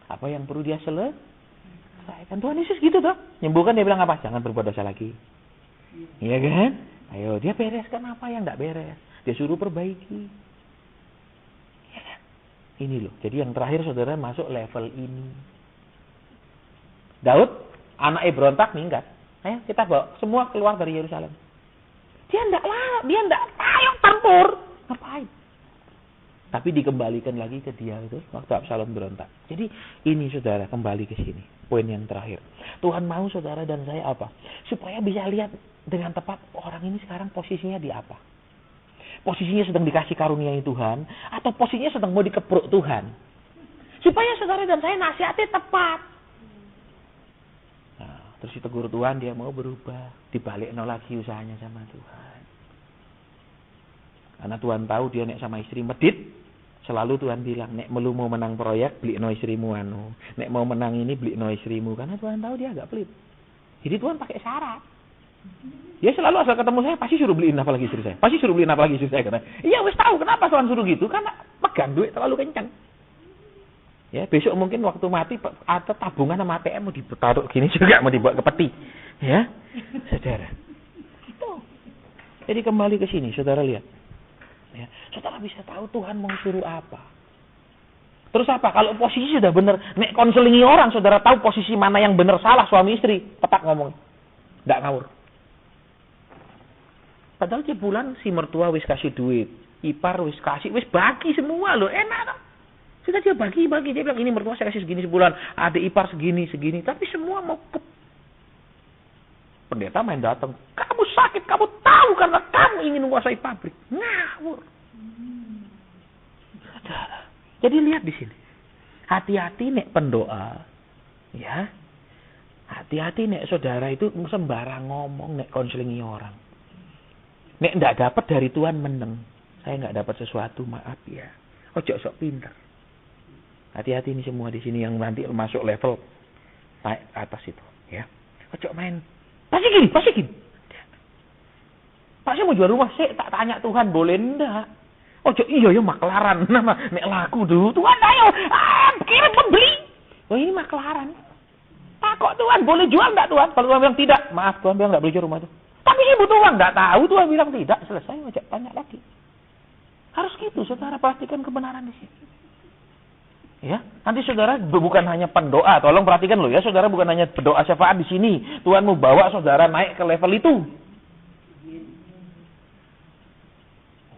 Apa yang perlu dia selesaikan. Tuhan Yesus gitu toh. Nyembuhkan dia bilang apa? Jangan berbuat dosa lagi. Iya kan? Ayo, dia bereskan apa yang enggak beres. Dia suruh perbaiki. Ya kan? Ini loh. Jadi yang terakhir saudara masuk level ini. Daud, anaknya berontak minggat. Ayo kita bawa semua keluar dari Yerusalem. Dia enggak ayo tempur. Ngapain? Tapi dikembalikan lagi ke dia itu waktu Absalom berontak. Jadi ini saudara kembali ke sini. Poin yang terakhir. Tuhan mau saudara dan saya apa? Supaya bisa lihat dengan tepat orang ini sekarang posisinya di apa. Posisinya sedang dikasih karunia Tuhan. Atau posisinya sedang mau dikepruk Tuhan. Supaya saudara dan saya nasihatnya tepat. Nah, terus ditegur Tuhan dia mau berubah. Dibalik lagi usahanya sama Tuhan. Karena Tuhan tahu dia nek sama istri medit. Selalu Tuhan bilang, nek melu mau menang proyek, beli no istrimu anu. Nek mau menang ini, beli no istrimu. Karena Tuhan tahu dia agak pelit. Jadi Tuhan pakai syarat. Dia selalu asal ketemu saya, pasti suruh beliin apa lagi istri saya. Pasti suruh beliin apa lagi istri saya. Karena, iya wis tahu kenapa Tuhan suruh gitu. Karena pegang duit terlalu kencang. Ya, besok mungkin waktu mati, atau tabungan sama ATM mau ditaruh gini juga, mau dibawa ke peti. Ya, saudara. Itu. Jadi kembali ke sini, saudara lihat. Ya, saudara bisa tahu Tuhan mau suruh apa. Terus apa? Kalau posisi sudah benar, nek konselingi orang, saudara tahu posisi mana yang benar salah suami istri, tepat ngomong. Nggak ngawur. Padahal bulan si mertua wis kasih duit, ipar wis kasih, wis bagi semua loh, enak. Sudah dia bagi, dia bilang ini mertua saya kasih segini sebulan, ada ipar segini, tapi semua mau ke pendeta main datang. Kamu sakit, kamu tahu karena kamu ingin menguasai pabrik. Ngawur. Jadi lihat di sini. Hati-hati nek pendoa. Ya. Hati-hati nek saudara itu sembarang ngomong nek konselingi orang. Nek ndak dapat dari Tuhan meneng. Saya nggak dapat sesuatu, maaf ya. Ojo sok pinter. Hati-hati ini semua di sini yang nanti masuk level naik atas itu, ya. Ojo main. Pasti gini. Pak saya mau jual rumah, saya tak tanya Tuhan boleh ndak? Ojo iya maklaran nama nek laku dulu Tuhan ayo kirim pembeli. Oh ini maklaran. Kok Tuhan boleh jual enggak Tuhan? Kalau Tuhan bilang tidak, maaf Tuhan bilang enggak boleh jual rumah itu. Tapi saya butuh uang, enggak tahu Tuhan bilang tidak, selesai aja tanya lagi. Harus gitu, saudara pastikan kebenaran di sini. Ya, nanti saudara bukan hanya pendoa, tolong perhatikan loh ya, saudara bukan hanya berdoa syafaat di sini. Tuhan mau bawa saudara naik ke level itu.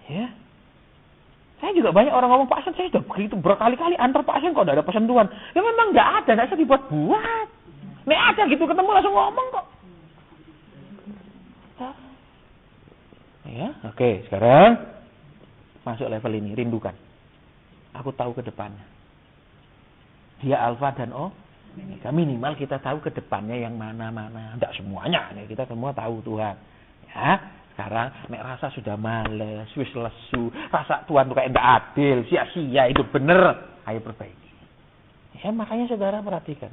Ya. Saya juga banyak orang ngomong, Pak Asen, saya sudah begitu berkali-kali antar Pak Asen kok tidak ada pesan Tuhan. Ya memang nggak ada, nggak usah dibuat-buat. Nek ada gitu ketemu langsung ngomong kok. Ya, oke. Sekarang masuk level ini, rindukan. Aku tahu ke depannya. Dia alfa dan omega. Minimal kita tahu ke depannya yang mana-mana. Tidak semuanya, kita semua tahu Tuhan. Ya. Sekarang, nek rasa sudah males, wis lesu, rasa Tuhan tuh kayak nggak adil, sia-sia, itu bener, ayo perbaiki. Ya, makanya saudara perhatikan,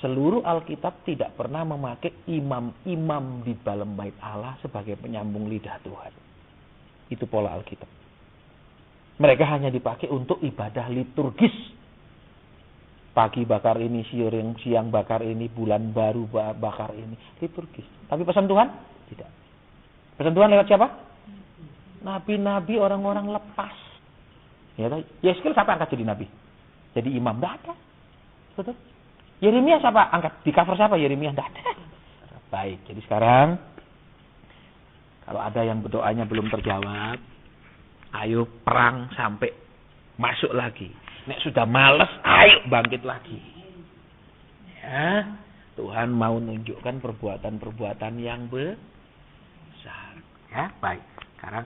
seluruh Alkitab tidak pernah memakai imam-imam di dalam bait Allah sebagai penyambung lidah Tuhan. Itu pola Alkitab. Mereka hanya dipakai untuk ibadah liturgis. Pagi bakar ini, siang bakar ini, bulan baru bakar ini, liturgis. Tapi pesan Tuhan, tidak. Pesan Tuhan lewat siapa? Nabi-nabi, orang-orang lepas. Ya, Yeskel siapa angkat jadi nabi? Jadi imam? Tidak ada. Betul? Yeremia siapa angkat? Di cover siapa Yeremia? Tidak ada. Baik, jadi sekarang kalau ada yang berdoanya belum terjawab, ayo perang sampai masuk lagi. Nek sudah malas, ayo bangkit lagi. Ya, Tuhan mau nunjukkan perbuatan-perbuatan yang besar. Ya, baik. Sekarang